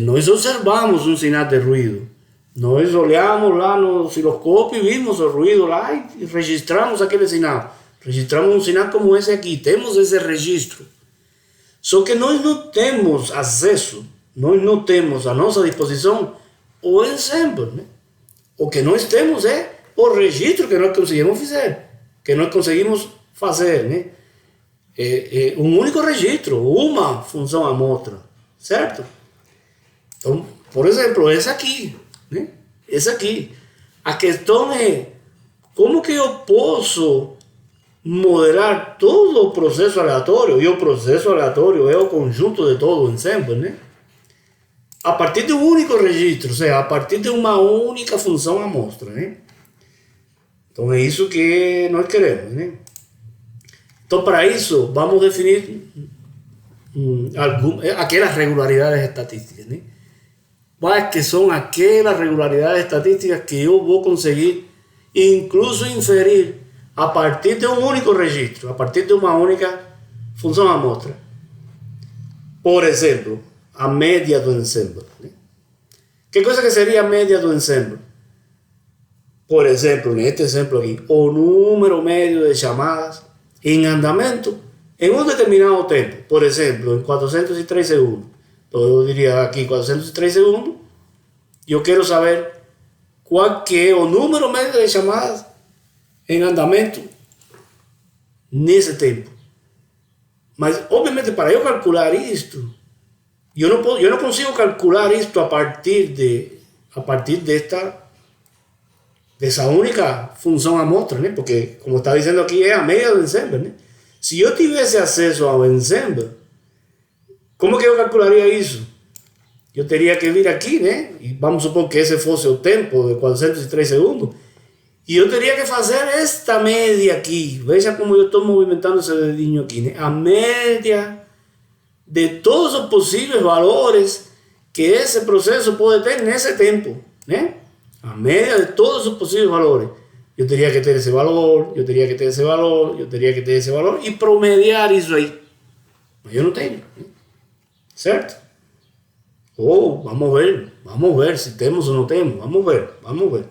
Nós observamos um sinal de ruído, nós olhamos lá no osciloscópio e vimos o ruído lá e registramos aquele sinal. Registramos um sinal como esse aqui, temos esse registro. Só que nós não temos acesso, nós não temos à nossa disposição o ensemble, né? O que nós temos é o registro que nós conseguimos fazer. que nós conseguimos fazer, né? Um único registro, uma função amostra, certo? Então, por exemplo, essa aqui, né? Essa aqui. A questão é como que eu posso modelar todo o processo aleatório, e o processo aleatório é o conjunto de todo o ensemble, né? A partir de um único registro, ou seja, a partir de uma única função amostra, né? Então é isso que nós queremos, né? Então, para isso, vamos definir aquelas regularidades estatísticas, né? Quais que são aquelas regularidades estatísticas que eu vou conseguir incluso inferir a partir de um único registro, a partir de uma única função amostra. Por exemplo, a média do ensemble, né? Que coisa que seria a média do ensemble? Por exemplo, neste exemplo aqui, o número médio de chamadas em andamento em um determinado tempo. Por exemplo, em 403 segundos. Então eu diria aqui 403 segundos. E eu quero saber qual que é o número médio de chamadas em andamento nesse tempo. Mas, obviamente, para eu calcular isto, eu não consigo calcular isto a partir dessa única função amostra, né? Porque, como está dizendo aqui, é a média do ensemble, né? Se eu tivesse acesso ao ensemble, como que eu calcularia isso? Eu teria que vir aqui, né? E vamos supor que esse fosse o tempo de 403 segundos. E eu teria que fazer esta média aqui. Veja como eu estou movimentando esse dedinho aqui, né? A média de todos os possíveis valores que esse processo pode ter nesse tempo, né? A média de todos os possíveis valores. Eu teria que ter esse valor, eu teria que ter esse valor, eu teria que ter esse valor e promediar isso aí. Mas eu não tenho, né? Certo? Ou vamos ver se temos ou não temos, vamos ver.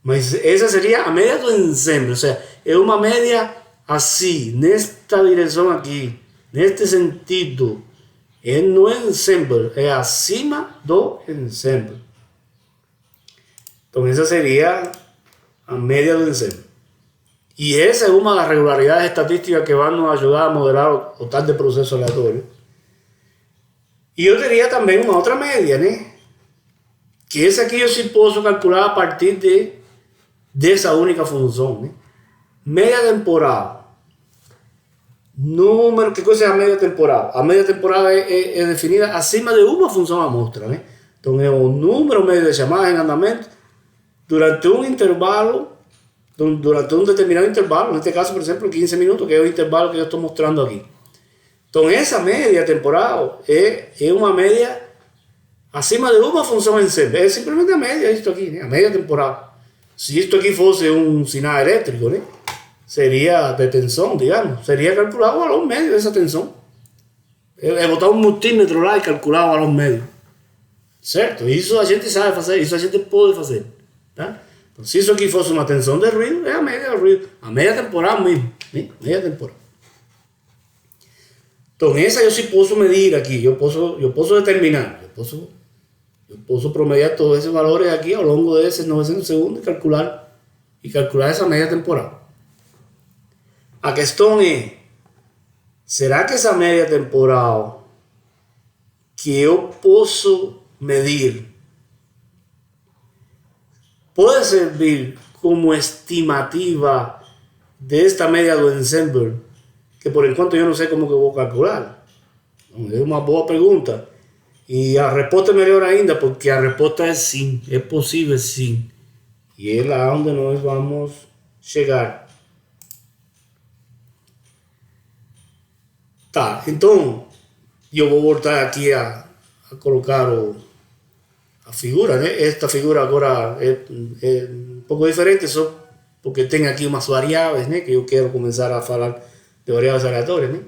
Mas essa seria a média do ensemble, ou seja, é uma média assim, nesta direção aqui, neste sentido, é no ensemble, é acima do ensemble. Então essa seria a média do ensemble. E essa é uma das regularidades estatísticas que vão nos ajudar a modelar o tal de processo aleatório. E eu teria também uma outra média, né? Que essa aqui eu sim posso calcular a partir dessa única função, né? Média temporal. Que coisa é a média temporal? A média temporal é definida acima de uma função amostra, né? Então é o número médio de chamadas em andamento durante um intervalo, durante um determinado intervalo, neste caso, por exemplo, 15 minutos, que é o intervalo que eu estou mostrando aqui. Então essa média temporal é uma média acima de uma função ensemble. É simplesmente a média, isto aqui, né? A média temporal. Se isto aqui fosse um sinal elétrico, né? Seria de tensão, digamos, seria calcular o valor médio dessa tensão. É botar um multímetro lá e calcular o valor médio. Certo? Isso a gente sabe fazer, isso a gente pode fazer. Tá? Então, se isso aqui fosse uma tensão de ruído, é a média do ruído. A média temporal mesmo, né? Média temporal. Então essa eu sim posso medir aqui, eu posso determinar, eu posso promediar todos esses valores aqui ao longo desses 900 segundos e calcular essa média temporal. A questão é, será que essa média temporal que eu posso medir pode servir como estimativa desta média do ensemble, que por enquanto eu não sei como que eu vou calcular? É uma boa pergunta. E a resposta é melhor ainda, porque a resposta é sim, é possível sim. E é lá onde nós vamos chegar. Tá, então eu vou voltar aqui a colocar a figura, né? Esta figura agora é um pouco diferente, só porque tem aqui umas variáveis, né? Que eu quero começar a falar de variáveis aleatórias, né?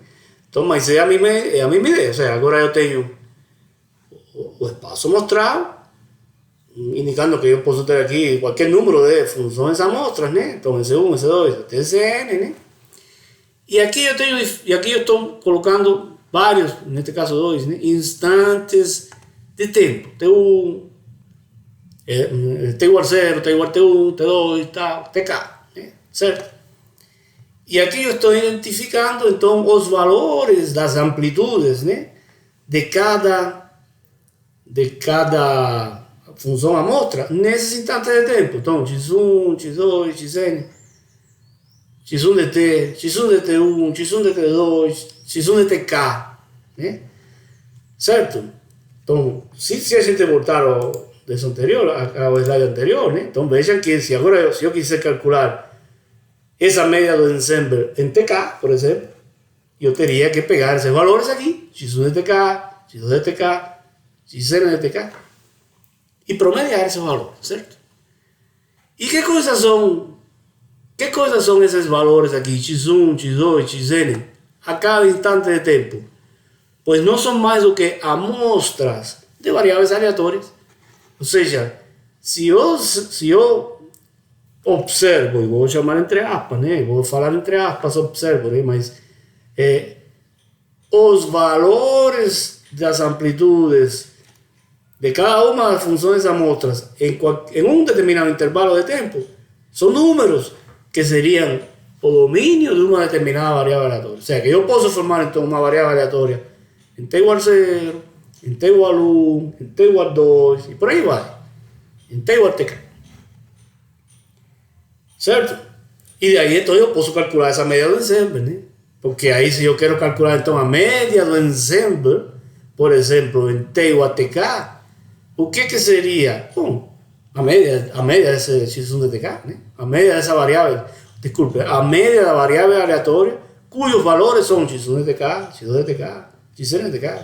Então, mas é a mesma ideia, ou seja, agora eu tenho o espaço mostrado, indicando que eu posso ter aqui qualquer número de funções amostras, né? Então, S1, S2, até Sn, né? E aqui eu estou colocando vários, neste caso dois, né? Instantes de tempo. T1, T igual a 0, T igual a T1, T2, tal, TK, né? Certo? E aqui eu estou identificando, então, os valores das amplitudes, né, de cada função amostra nesses instantes de tempo. Então, x1, x2, xn, x1 de t, x1 de t1, x1 de t2, x1 de tk, né? Certo? Então, se a gente voltar ao slide anterior, né? Então vejam que se eu quiser calcular essa média do ensemble em tk, por exemplo, eu teria que pegar esses valores aqui, x1 de tk, x2 de tk, xn de tk, e promediar esses valores, certo? E que coisas são esses valores aqui, x1, x2, xn, a cada instante de tempo? Pois não são mais do que amostras de variáveis aleatórias. Ou seja, se eu observo, e vou chamar entre aspas, né? Vou falar entre aspas, observo, né? Mas os valores das amplitudes de cada uma das funções amostras em um determinado intervalo de tempo são números que seriam o domínio de uma determinada variável aleatória. Ou seja, que eu posso formar então uma variável aleatória em t igual a 0, em t igual a 1, em t igual a 2, e por aí vai, em t igual a tk. Certo? E de aí então eu posso calcular essa média do ensemble, né? Porque aí se eu quero calcular então a média do ensemble, por exemplo, em t igual a tk, o que seria? Bom, a média desse x1 de tk, né? A média dessa variável, desculpe, a média da variável aleatória, cujos valores são x1 de tk, x2 de tk, xn de tk.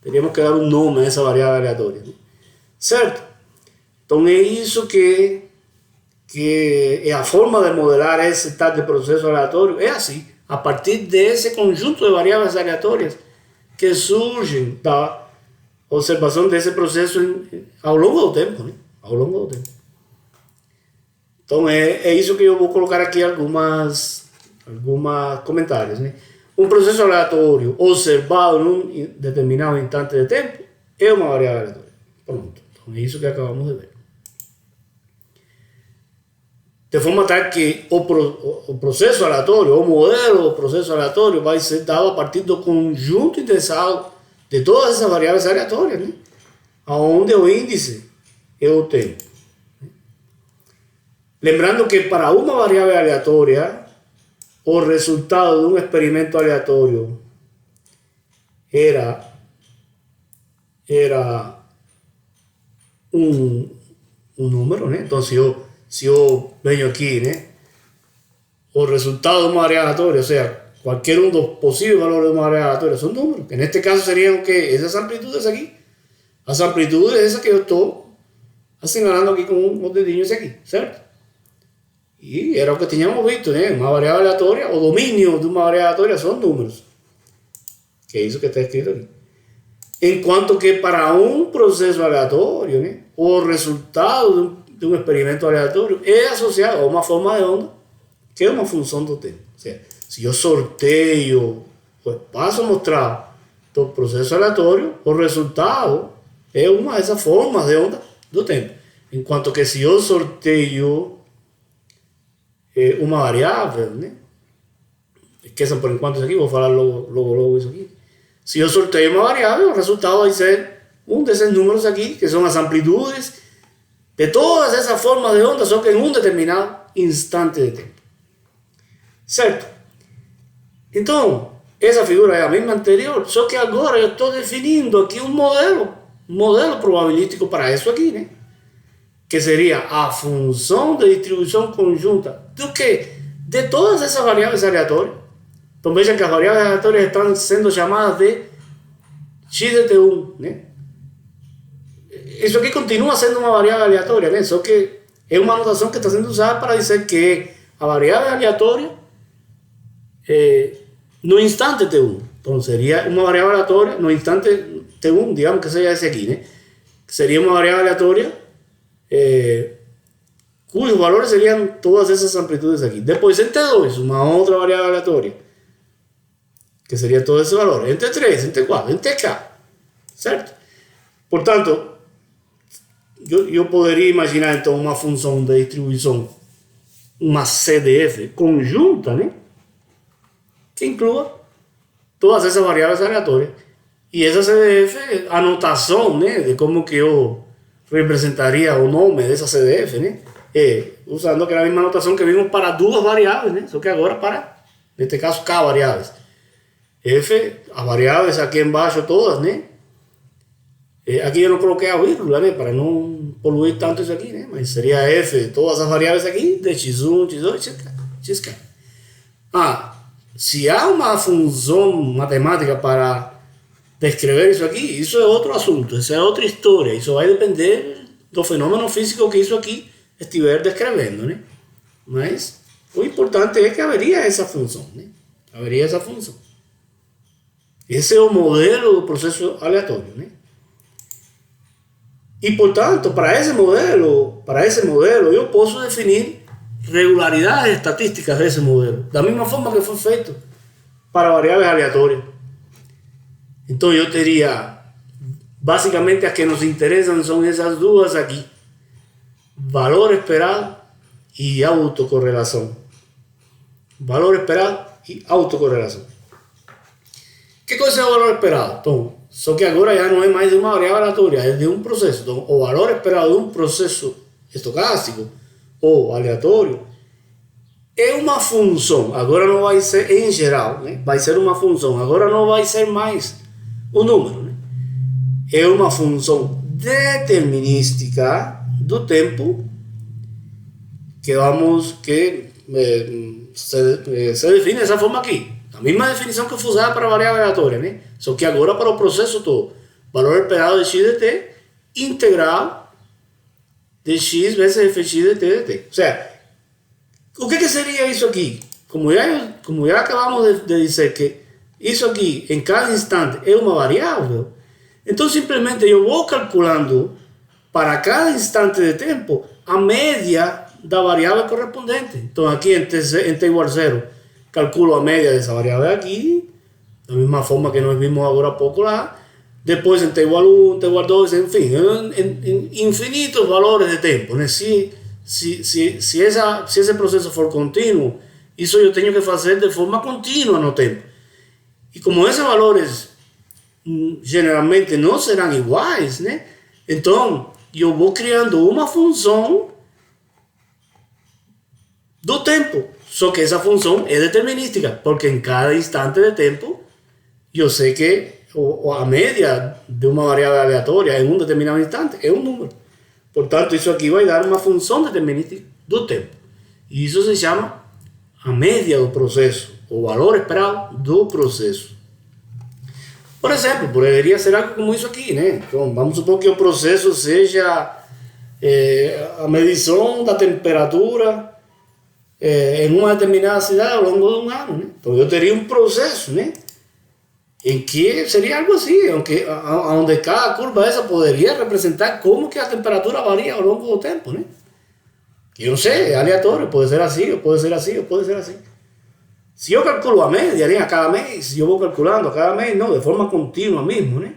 Teríamos que dar um nome a essa variável aleatória, né? Certo? Então é isso que é a forma de modelar esse tal de processo aleatório, é assim, a partir desse conjunto de variáveis aleatórias que surgem da observação desse processo ao longo do tempo, né? Ao longo do tempo. Então é isso que eu vou colocar aqui alguns comentários, né? Um processo aleatório observado num determinado instante de tempo é uma variável aleatória. Pronto. Então é isso que acabamos de ver. De forma tal que o processo aleatório, o modelo do processo aleatório vai ser dado a partir do conjunto indexado de todas essas variáveis aleatórias, né? Onde o índice é o tempo. Lembrando que para uma variável aleatória, o resultado de um experimento aleatório era um número, né? Então se eu venho aqui, né? O resultado de uma variável aleatória, o sea, cualquier uno de los posibles valores de una variable aleatoria son números. En este caso serían que esas amplitudes aquí, las amplitudes esas que yo estoy señalando aquí con unos dedillos aquí, ¿cierto? Y era lo que teníamos visto, ¿eh? Una variable aleatoria o dominio de una variable aleatoria son números, que es eso que está escrito aquí. En cuanto que para un proceso aleatorio, ¿eh? O resultado de un experimento aleatorio es asociado a una forma de onda que es una función del tiempo. O sea, se eu sorteio o espaço mostrado do processo aleatório, o resultado é uma dessas formas de onda do tempo. Enquanto que se eu sorteio uma variável, né? Esqueçam por enquanto isso aqui, vou falar logo isso aqui. Se eu sorteio uma variável, o resultado vai ser um desses números aqui, que são as amplitudes de todas essas formas de onda, só que em um determinado instante de tempo. Certo? Então, essa figura é a mesma anterior, só que agora eu estou definindo aqui um modelo probabilístico para isso aqui, né? Que seria a função de distribuição conjunta do que? De todas essas variáveis aleatórias. Então vejam que as variáveis aleatórias estão sendo chamadas de x de t1, né? Isso aqui continua sendo uma variável aleatória, né? Só que é uma notação que está sendo usada para dizer que a variável aleatória no instante t1. Então seria uma variável aleatória no instante t1, digamos que seja esse aqui, né? Seria uma variável aleatória cujos valores seriam todas essas amplitudes aqui. Depois em t2, uma outra variável aleatória, que seria todos esses valores. Em t3, em t4, em tk, certo? Portanto, eu poderia imaginar então uma função de distribuição, uma CDF conjunta, né? que inclua todas essas variáveis aleatórias. E essa CDF, anotação, né, de como que eu representaria o nome dessa CDF, né, usando aquela mesma anotação que vimos para duas variáveis, né, só que agora para, neste caso, K variáveis. F, as variáveis aqui embaixo todas, né, aqui eu não coloquei a vírgula, né, para não poluir tanto isso aqui, né, mas seria F, todas as variáveis aqui, de x1, x2, xk. Se há uma função matemática para descrever isso aqui, isso é outro assunto, isso é outra história, isso vai depender do fenômeno físico que isso aqui estiver descrevendo, né? Mas o importante é que haveria essa função, né? Haveria essa função. Esse é o modelo do processo aleatório, né? E, portanto, para esse modelo eu posso definir regularidades estatísticas desse modelo, da mesma forma que foi feito para variáveis aleatórias. Então eu teria, basicamente as que nos interessam são essas duas aqui, valor esperado e autocorrelação. Valor esperado e autocorrelação. Que coisa é o valor esperado? Então, só que agora já não é mais de uma variável aleatória, é de um processo. Então, o valor esperado de um processo estocástico ou aleatório é uma função. Agora não vai ser em geral, né? Vai ser uma função. Agora não vai ser mais o número, né? É uma função determinística do tempo que se define dessa forma aqui. A mesma definição que foi usada para a variável aleatória, né? Só que agora para o processo todo. Valor esperado de x de t integral de x vezes fx de t de t. Ou seja, o que seria isso aqui? Como já acabamos de dizer que isso aqui em cada instante é uma variável, então simplesmente eu vou calculando para cada instante de tempo a média da variável correspondente. Então aqui em t igual a 0 calculo a média dessa variável aqui, da mesma forma que nós vimos agora há pouco lá. Depois em t igual a 1, t igual a 2, enfim, em infinitos valores de tempo, né? Se esse processo for contínuo, isso eu tenho que fazer de forma contínua no tempo. E como esses valores geralmente não serão iguais, né? Então eu vou criando uma função do tempo. Só que essa função é determinística, porque em cada instante de tempo eu sei que a média de uma variável aleatória em um determinado instante é um número. Portanto, isso aqui vai dar uma função determinística do tempo. E isso se chama a média do processo, o valor esperado do processo. Por exemplo, poderia ser algo como isso aqui, né? Então, vamos supor que o processo seja a medição da temperatura em uma determinada cidade ao longo de um ano, né? Então, eu teria um processo, né? Em que seria algo assim, onde cada curva essa poderia representar como que a temperatura varia ao longo do tempo, né? Eu não sei, é aleatório, pode ser assim, ou pode ser assim, ou pode ser assim. Se eu calculo a média, né, a cada mês, eu vou calculando a cada mês, não, de forma contínua mesmo, né?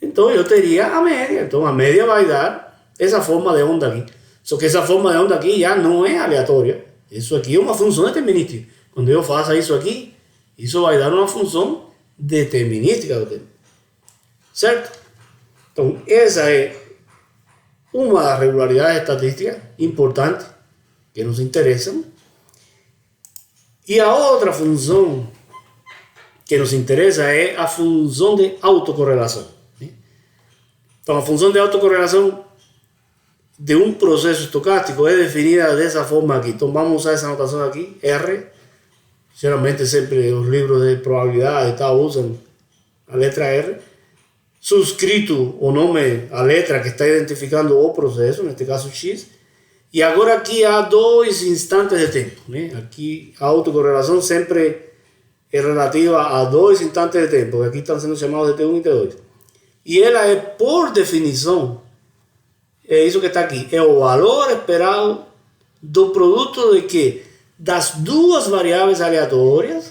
Então eu teria a média, então a média vai dar essa forma de onda aqui. Só que essa forma de onda aqui já não é aleatória, isso aqui é uma função determinística. Quando eu faço isso aqui, isso vai dar uma função determinística do tempo, certo? Então essa é uma das regularidades estatísticas importantes que nos interessam. E a outra função que nos interessa é a função de autocorrelação. Então a função de autocorrelação de um processo estocástico é definida dessa forma aqui. Então vamos usar essa notação aqui, R. Geralmente sempre os livros de probabilidade e tal usam a letra R. Subscrito o nome, a letra que está identificando o processo, neste caso X. E agora aqui há dois instantes de tempo, né? Aqui a autocorrelação sempre é relativa a dois instantes de tempo, que aqui estão sendo chamados de T1 e T2. E ela é, por definição, é isso que está aqui, é o valor esperado do produto de que das duas variáveis aleatórias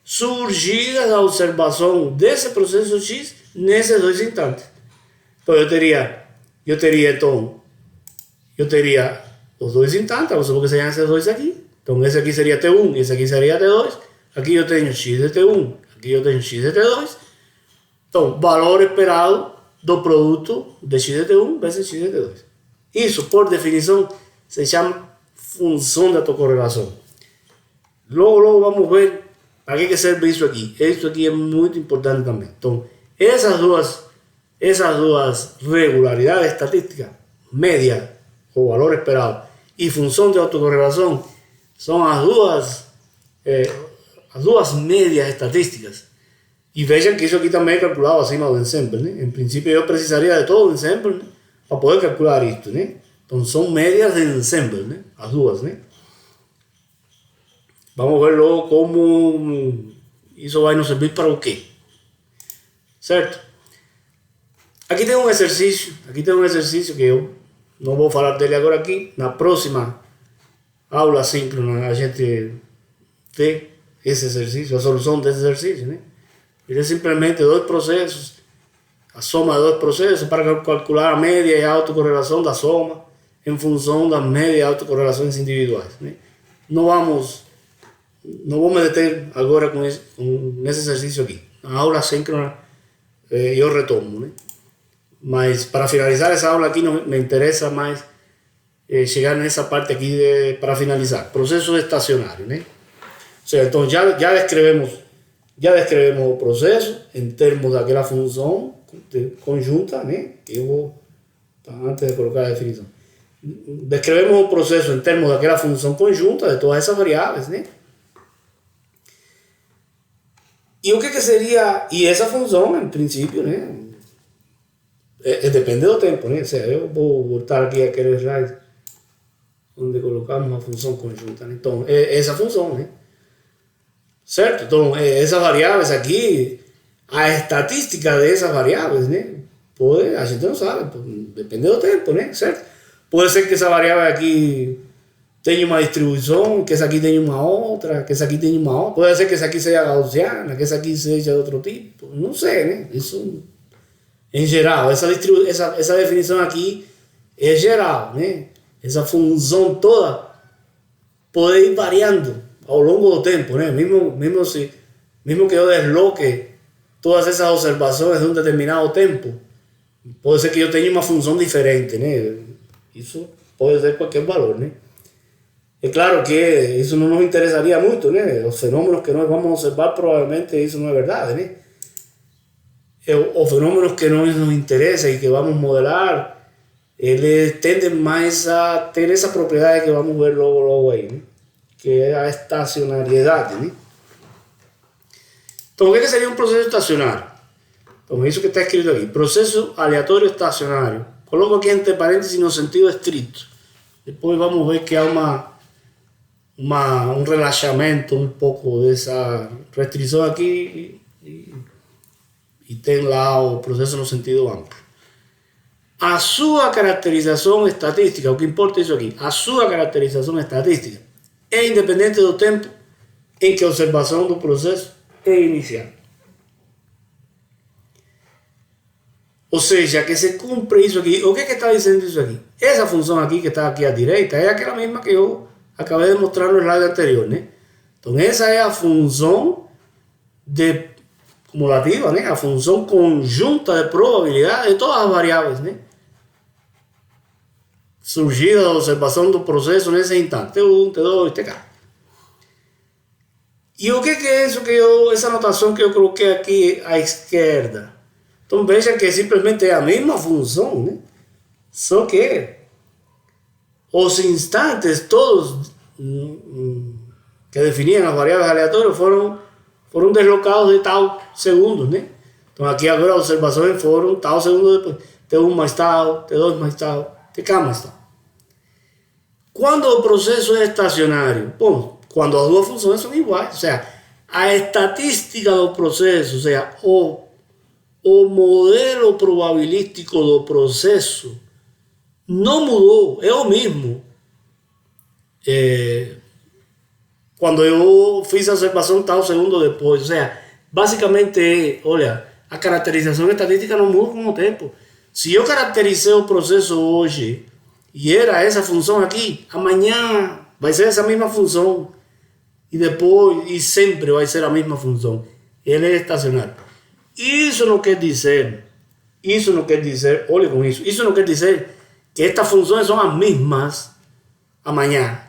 surgidas da observação desse processo X nesses dois instantes. Então eu teria os dois instantes, vamos supor que sejam esses dois aqui. Então esse aqui seria T1 e esse aqui seria T2. aqui eu tenho x de t1, aqui eu tenho x de t2. Então, valor esperado do produto de x de t1 vezes x de t2. Isso, por definição, se chama função de autocorrelação. Logo vamos ver para que serve isso aqui. Isso aqui é muito importante também. Então, essas duas regularidades estatísticas, média o valor esperado e função de autocorrelação, são as duas médias estatísticas. E vejam que isso aqui também é calculado acima do ensemble, né? Em princípio eu precisaria de todo o ensemble, né, para poder calcular isto, né? Então são médias de ensemble, né? As duas, né? Vamos ver logo como isso vai nos servir para o quê, certo? Aqui tem um exercício que eu não vou falar dele agora aqui. Na próxima aula síncrona a gente vê esse exercício, a solução desse exercício, né? Ele é simplesmente dois processos, a soma de dois processos para calcular a média e a autocorrelação da soma em função das médias e autocorrelações individuais, né? Não vou me deter agora nesse exercício aqui. Na aula síncrona eu retomo, né? Mas para finalizar essa aula aqui me interessa mais chegar nessa parte aqui para finalizar. Processo estacionário, né? Ou seja, então já descrevemos o processo em termos daquela função conjunta, né? Eu vou, antes de colocar a definição, descrevemos o processo em termos daquela função conjunta de todas essas variáveis, né? E o que seria, e essa função, em princípio, né? Depende do tempo, né? Ou seja, eu vou voltar aqui àquele slide onde colocamos uma função conjunta, né? Então, essa função, né? Certo? Então, essas variáveis aqui, a estatística dessas variáveis, né? A gente não sabe, depende do tempo, né? Certo? Pode ser que essa variável aqui tenha uma distribuição, que essa aqui tenha uma outra, que essa aqui tenha uma outra. Pode ser que essa aqui seja gaussiana, que essa aqui seja de outro tipo. Não sei, né? Isso, em geral, essa definição aqui é geral, né? Essa função toda pode ir variando ao longo do tempo, né? Mesmo que eu desloque todas essas observações de um determinado tempo, pode ser que eu tenha uma função diferente, né? Isso pode ser qualquer valor, né? É claro que isso não nos interessaria muito, né? Os fenômenos que nós vamos observar, provavelmente isso não é verdade, né? Os fenômenos que nos interessam e que vamos modelar, eles tendem mais a ter essa propriedade que vamos ver logo aí, né? Que é a estacionariedade, né? Então, o que seria um processo estacionário? Então, isso que está escrito aqui, processo aleatório estacionário. Coloco aqui entre parênteses no sentido estrito. Depois vamos ver que há um relaxamento um pouco dessa restrição aqui e tem lá o processo no sentido amplo. A sua caracterização estatística, o que importa é isso aqui, a sua caracterização estatística é independente do tempo em que a observação do processo é iniciada. Ou seja, que se cumpre isso aqui. O que está dizendo isso aqui? Essa função aqui que está aqui à direita é aquela mesma que eu acabei de mostrar no slide anterior, né? Então essa é a função cumulativa, né? A função conjunta de probabilidade de todas as variáveis, né? Surgida da observação do processo nesse instante, T1, T2, Tk. E o que é isso essa notação que eu coloquei aqui à esquerda? Então veja que simplesmente é a mesma função, né? Só que os instantes todos que definiam as variáveis aleatórias foram deslocados de tal segundos, né? Então aqui agora as observações foram tal segundo depois, T1 mais tal, T2 mais tal, Tk mais tal. Quando o processo é estacionário? Bom, quando as duas funções são iguais, ou seja, a estatística do processo, ou seja, o modelo probabilístico do processo não mudou, é o mesmo. Quando eu fiz a observação tal segundo depois, ou seja, basicamente, olha, a caracterização estatística não muda com o tempo. Se eu caracterizei o processo hoje e era essa função aqui, amanhã vai ser essa mesma função. e depois, e sempre vai ser a mesma função. Ele é estacionário. Isso não quer dizer, olhe com isso não quer dizer que estas funções são as mesmas amanhã.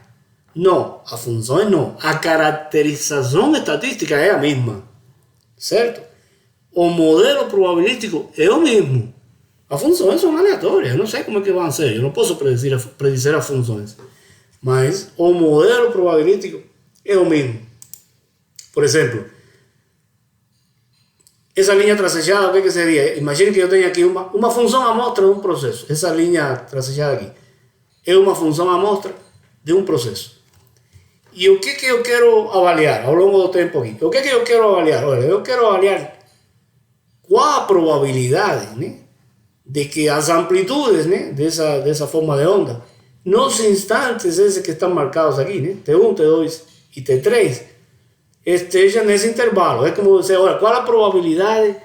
Não, as funções não. A caracterização estatística é a mesma, certo? O modelo probabilístico é o mesmo. As funções são aleatórias, eu não sei como é que vão ser, eu não posso predizer as funções. Mas o modelo probabilístico é o mesmo. Por exemplo, essa linha tracejada, o que seria? Imagine que eu tenho aqui uma função amostra de um processo. Essa linha tracejada aqui é uma função amostra de um processo. E o que eu quero avaliar ao longo do tempo aqui? O que eu quero avaliar? Olha, eu quero avaliar qual a probabilidade, né, de que as amplitudes, né, dessa forma de onda, nos instantes esses que estão marcados aqui, né, T1, T2 e T3, esteja nesse intervalo. É como você, olha, qual a probabilidade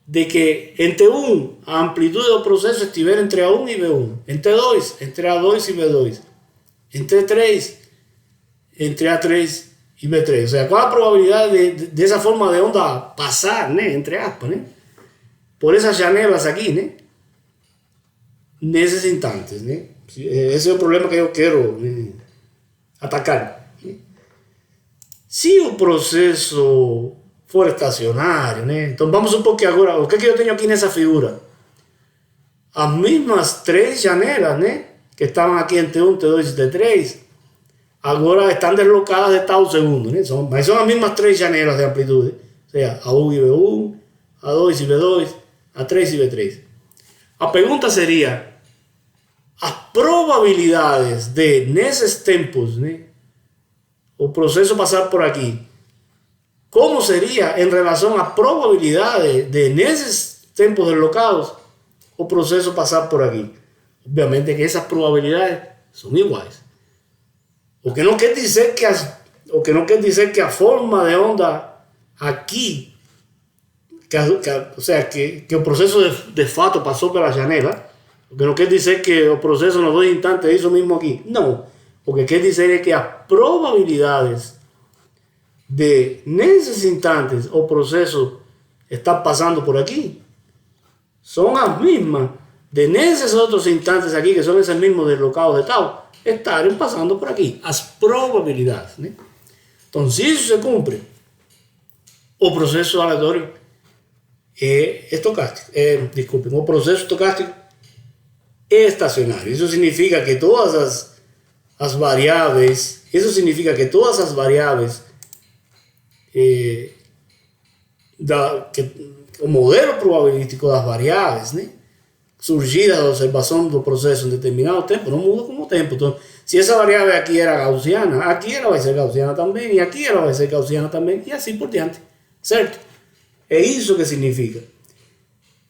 de que em T1 a amplitude do processo estiver entre A1 e B1, em T2 entre A2 e B2, em T3 entre A3 e B3. Ou seja, qual a probabilidade dessa forma de onda passar, né, entre aspas, né, por essas janelas aqui, né, nesses instantes, né? Esse é o problema que eu quero, né, atacar. Se o processo for estacionário, né, então vamos supor que agora, o que eu tenho aqui nessa figura? As mesmas três janelas, né, que estavam aqui em T1, T2 e T3, agora estão deslocadas de tal segundo, né? Mas são as mesmas três janelas de amplitude. Ou seja, A1 e B1, A2 e B2, A3 e B3. A pergunta seria, as probabilidades de, nesses tempos, né, o processo passar por aqui, como seria em relação à probabilidade de, nesses tempos deslocados, o processo passar por aqui? Obviamente que essas probabilidades são iguais. O que não quer dizer que a forma de onda aqui, ou seja, que o processo de fato passou pela janela, o que não quer dizer que o processo nos dois instantes é isso mesmo aqui. Não. O que quer dizer é que as probabilidades de, nesses instantes, o processo está passando por aqui, são as mesmas de, nesses outros instantes aqui, que são esses mesmos deslocados de tal, estarem passando por aqui. As probabilidades, né? Então, se isso se cumpre, o processo aleatório é estocástico. O processo estocástico é estacionário. Isso significa que todas as variáveis, o modelo probabilístico das variáveis, né, surgida da observação do processo em determinado tempo, não muda com o tempo. Então, se essa variável aqui era gaussiana, aqui ela vai ser gaussiana também, e aqui ela vai ser gaussiana também, e assim por diante, certo? É isso que significa.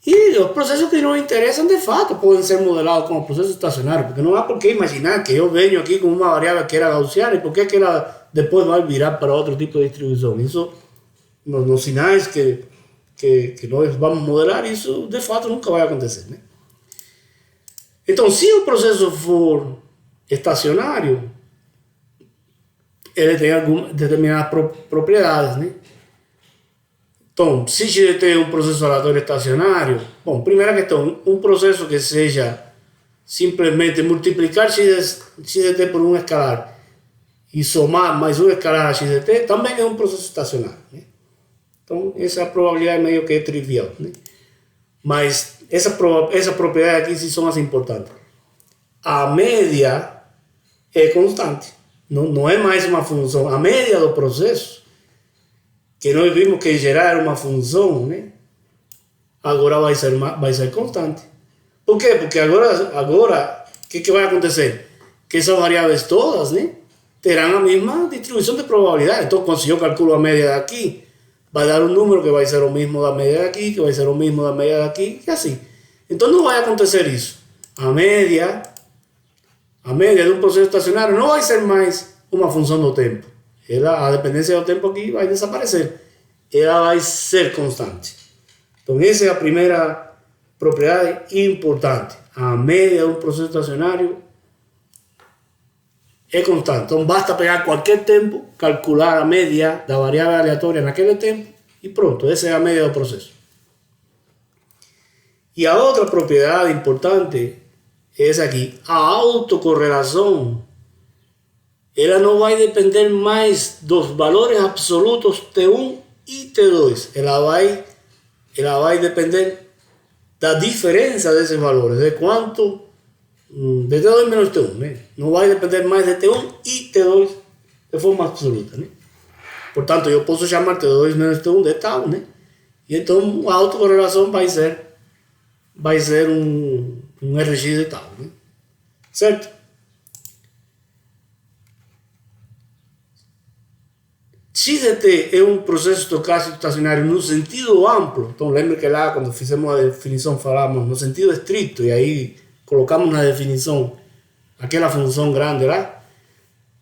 E os processos que não interessam, de fato, podem ser modelados como processos estacionários, porque não há por que imaginar que eu venho aqui com uma variável que era gaussiana e por que ela depois vai virar para outro tipo de distribuição. Isso, nos sinais que nós vamos modelar, isso de fato nunca vai acontecer, né? Então, se o processo for estacionário, ele tem algumas determinadas propriedades, né? Então, se XDT é um processo aleatório estacionário, bom, primeira questão, um processo que seja simplesmente multiplicar XDT por um escalar e somar mais um escalar a XDT, também é um processo estacionário, né? Então, essa probabilidade meio que é trivial, né? Mas essa propriedade aqui sim são as importantes. A média é constante, não é mais uma função. A média do processo, que nós vimos que em geral era uma função, né, agora vai ser constante. Por quê? Porque agora o que vai acontecer? Que essas variáveis todas, né, terão a mesma distribuição de probabilidade. Então, quando eu calculo a média daqui, vai dar um número que vai ser o mesmo da média daqui, que vai ser o mesmo da média daqui, e assim. Então não vai acontecer isso. A média de um processo estacionário não vai ser mais uma função do tempo. A dependência do tempo aqui vai desaparecer. Ela vai ser constante. Então essa é a primeira propriedade importante. A média de um processo estacionário é constante. Então basta pegar qualquer tempo, calcular a média da variável aleatória naquele tempo e pronto, essa é a média do processo. E a outra propriedade importante é essa aqui, a autocorrelação. Ela não vai depender mais dos valores absolutos T1 e T2. Ela vai depender da diferença desses valores, de quanto de T2 menos T1, né? Não vai depender mais de T1 e T2 de forma absoluta, né? Portanto, eu posso chamar T2 menos T1 de tal, né? E então a autocorrelação vai ser um RX de tal, né? Certo? XDT é um processo estocástico estacionário no sentido amplo. Então lembra que lá quando fizemos a definição falamos no sentido estrito e aí colocamos na definição aquela função grande lá.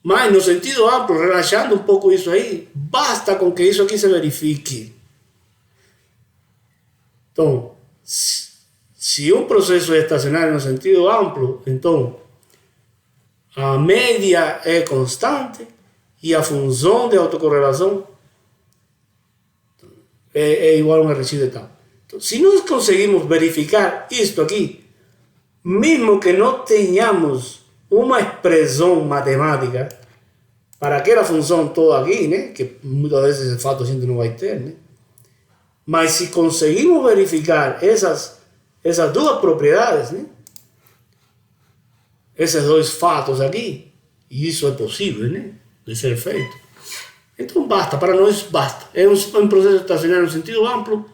Mas no sentido amplo, relaxando um pouco isso aí, basta com que isso aqui se verifique. Então, se um processo é estacionário no sentido amplo, então a média é constante e a função de autocorrelação é igual a um RX de tal. Então, se nós conseguimos verificar isto aqui, mesmo que não tenhamos uma expressão matemática para aquela função toda aqui, né, que muitas vezes de fato a gente não vai ter, né, mas se conseguimos verificar essas duas propriedades, né, esses dois fatos aqui, e isso é possível, né, de ser feito, então basta, para nós basta. É um processo estacionário no sentido amplo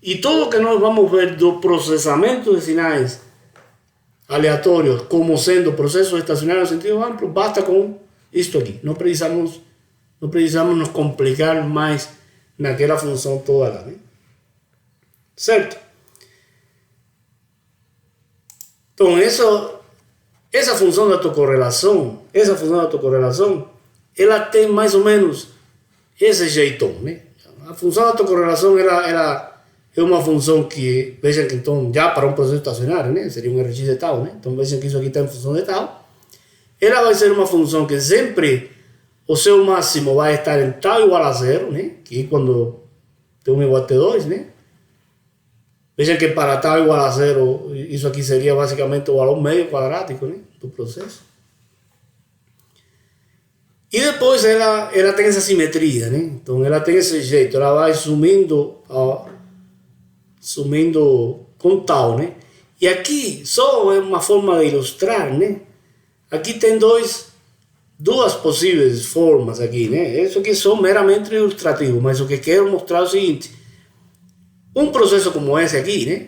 e tudo que nós vamos ver do processamento de sinais aleatórios como sendo processo estacionário no sentido amplo, basta com isto aqui. Não precisamos nos complicar mais naquela função toda lá, né? Certo? Então, essa função de autocorrelação, ela tem mais ou menos esse jeitão, né? A função de autocorrelação, ela é uma função que, vejam que então, já para um processo estacionário, né? Seria um RX de tal, né? Então vejam que isso aqui tem função de tal. Ela vai ser uma função que sempre o seu máximo vai estar em tal igual a zero, né? Que é quando T1 igual a T2, né? Vejam que para tal igual a zero, isso aqui seria basicamente o valor meio quadrático, né, do processo. E depois ela tem essa simetria, né? Então ela tem esse jeito, ela vai sumindo com tal, né? E aqui só é uma forma de ilustrar, né? Aqui tem duas possíveis formas aqui, né? Isso aqui são meramente ilustrativo, mas o que quero mostrar é o seguinte: um processo como esse aqui, né,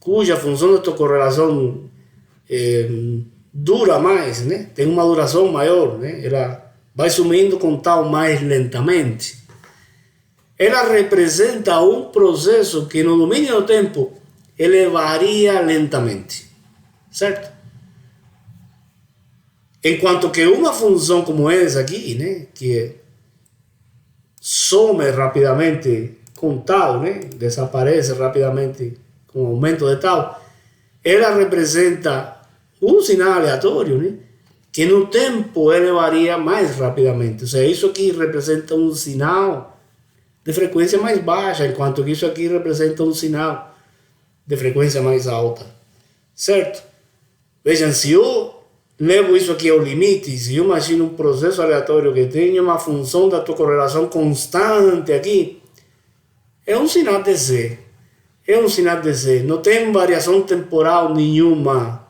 cuja função de autocorrelação dura mais, né, tem uma duração maior, né, ela vai sumindo com tal mais lentamente. Ela representa um processo que no domínio do tempo ele varia lentamente, certo? Enquanto que uma função como essa aqui, né, que some rapidamente com tal, né, desaparece rapidamente com aumento de tal, ela representa um sinal aleatório, né, que no tempo ele varia mais rapidamente. Ou seja, isso aqui representa um sinal de frequência mais baixa, enquanto que isso aqui representa um sinal de frequência mais alta, certo? Vejam, se eu levo isso aqui ao limite, se eu imagino um processo aleatório que tem uma função de autocorrelação constante aqui, é um sinal de Z. É um sinal de Z. Não tem variação temporal nenhuma.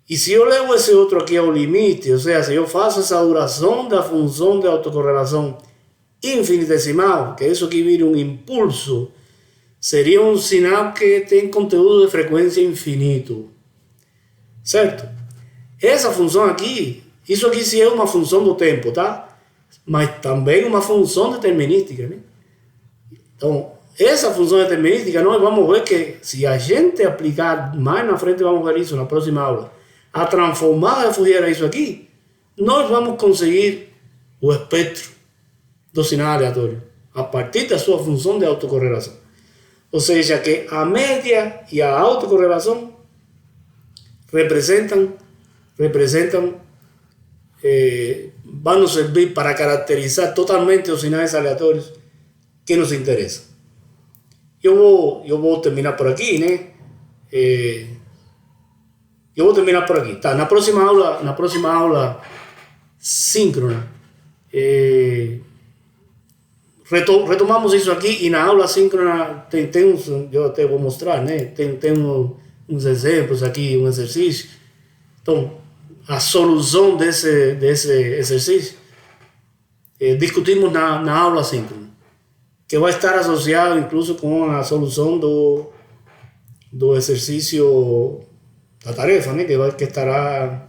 E se eu levo esse outro aqui ao limite, ou seja, se eu faço essa duração da função de autocorrelação infinitesimal, que isso aqui vira um impulso, seria um sinal que tem conteúdo de frequência infinito. Certo? Essa função aqui, isso aqui sim é uma função do tempo, tá? Mas também uma função determinística, né? Então, essa função determinística, nós vamos ver que se a gente aplicar, mais na frente vamos ver isso na próxima aula, a transformada de Fourier a isso aqui, nós vamos conseguir o espectro do sinal aleatório, a partir da sua função de autocorrelação. Ou seja, que a média e a autocorrelação representam van a servir para caracterizar totalmente los sinais aleatorios que nos interesa. Yo voy a terminar por aquí, ¿no? Yo voy a terminar por aquí. Tá, na próxima aula síncrona, retomamos isso aqui e na aula síncrona eu até vou mostrar, né? Tem uns exemplos aqui, um exercício. Então, a solução desse exercício discutimos na aula síncrona, que vai estar associado incluso com a solução do exercício da tarefa, né? Que estará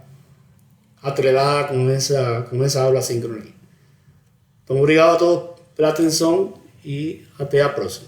atrelada com essa aula síncrona aqui. Então, obrigado a todos pela atenção e até a próxima.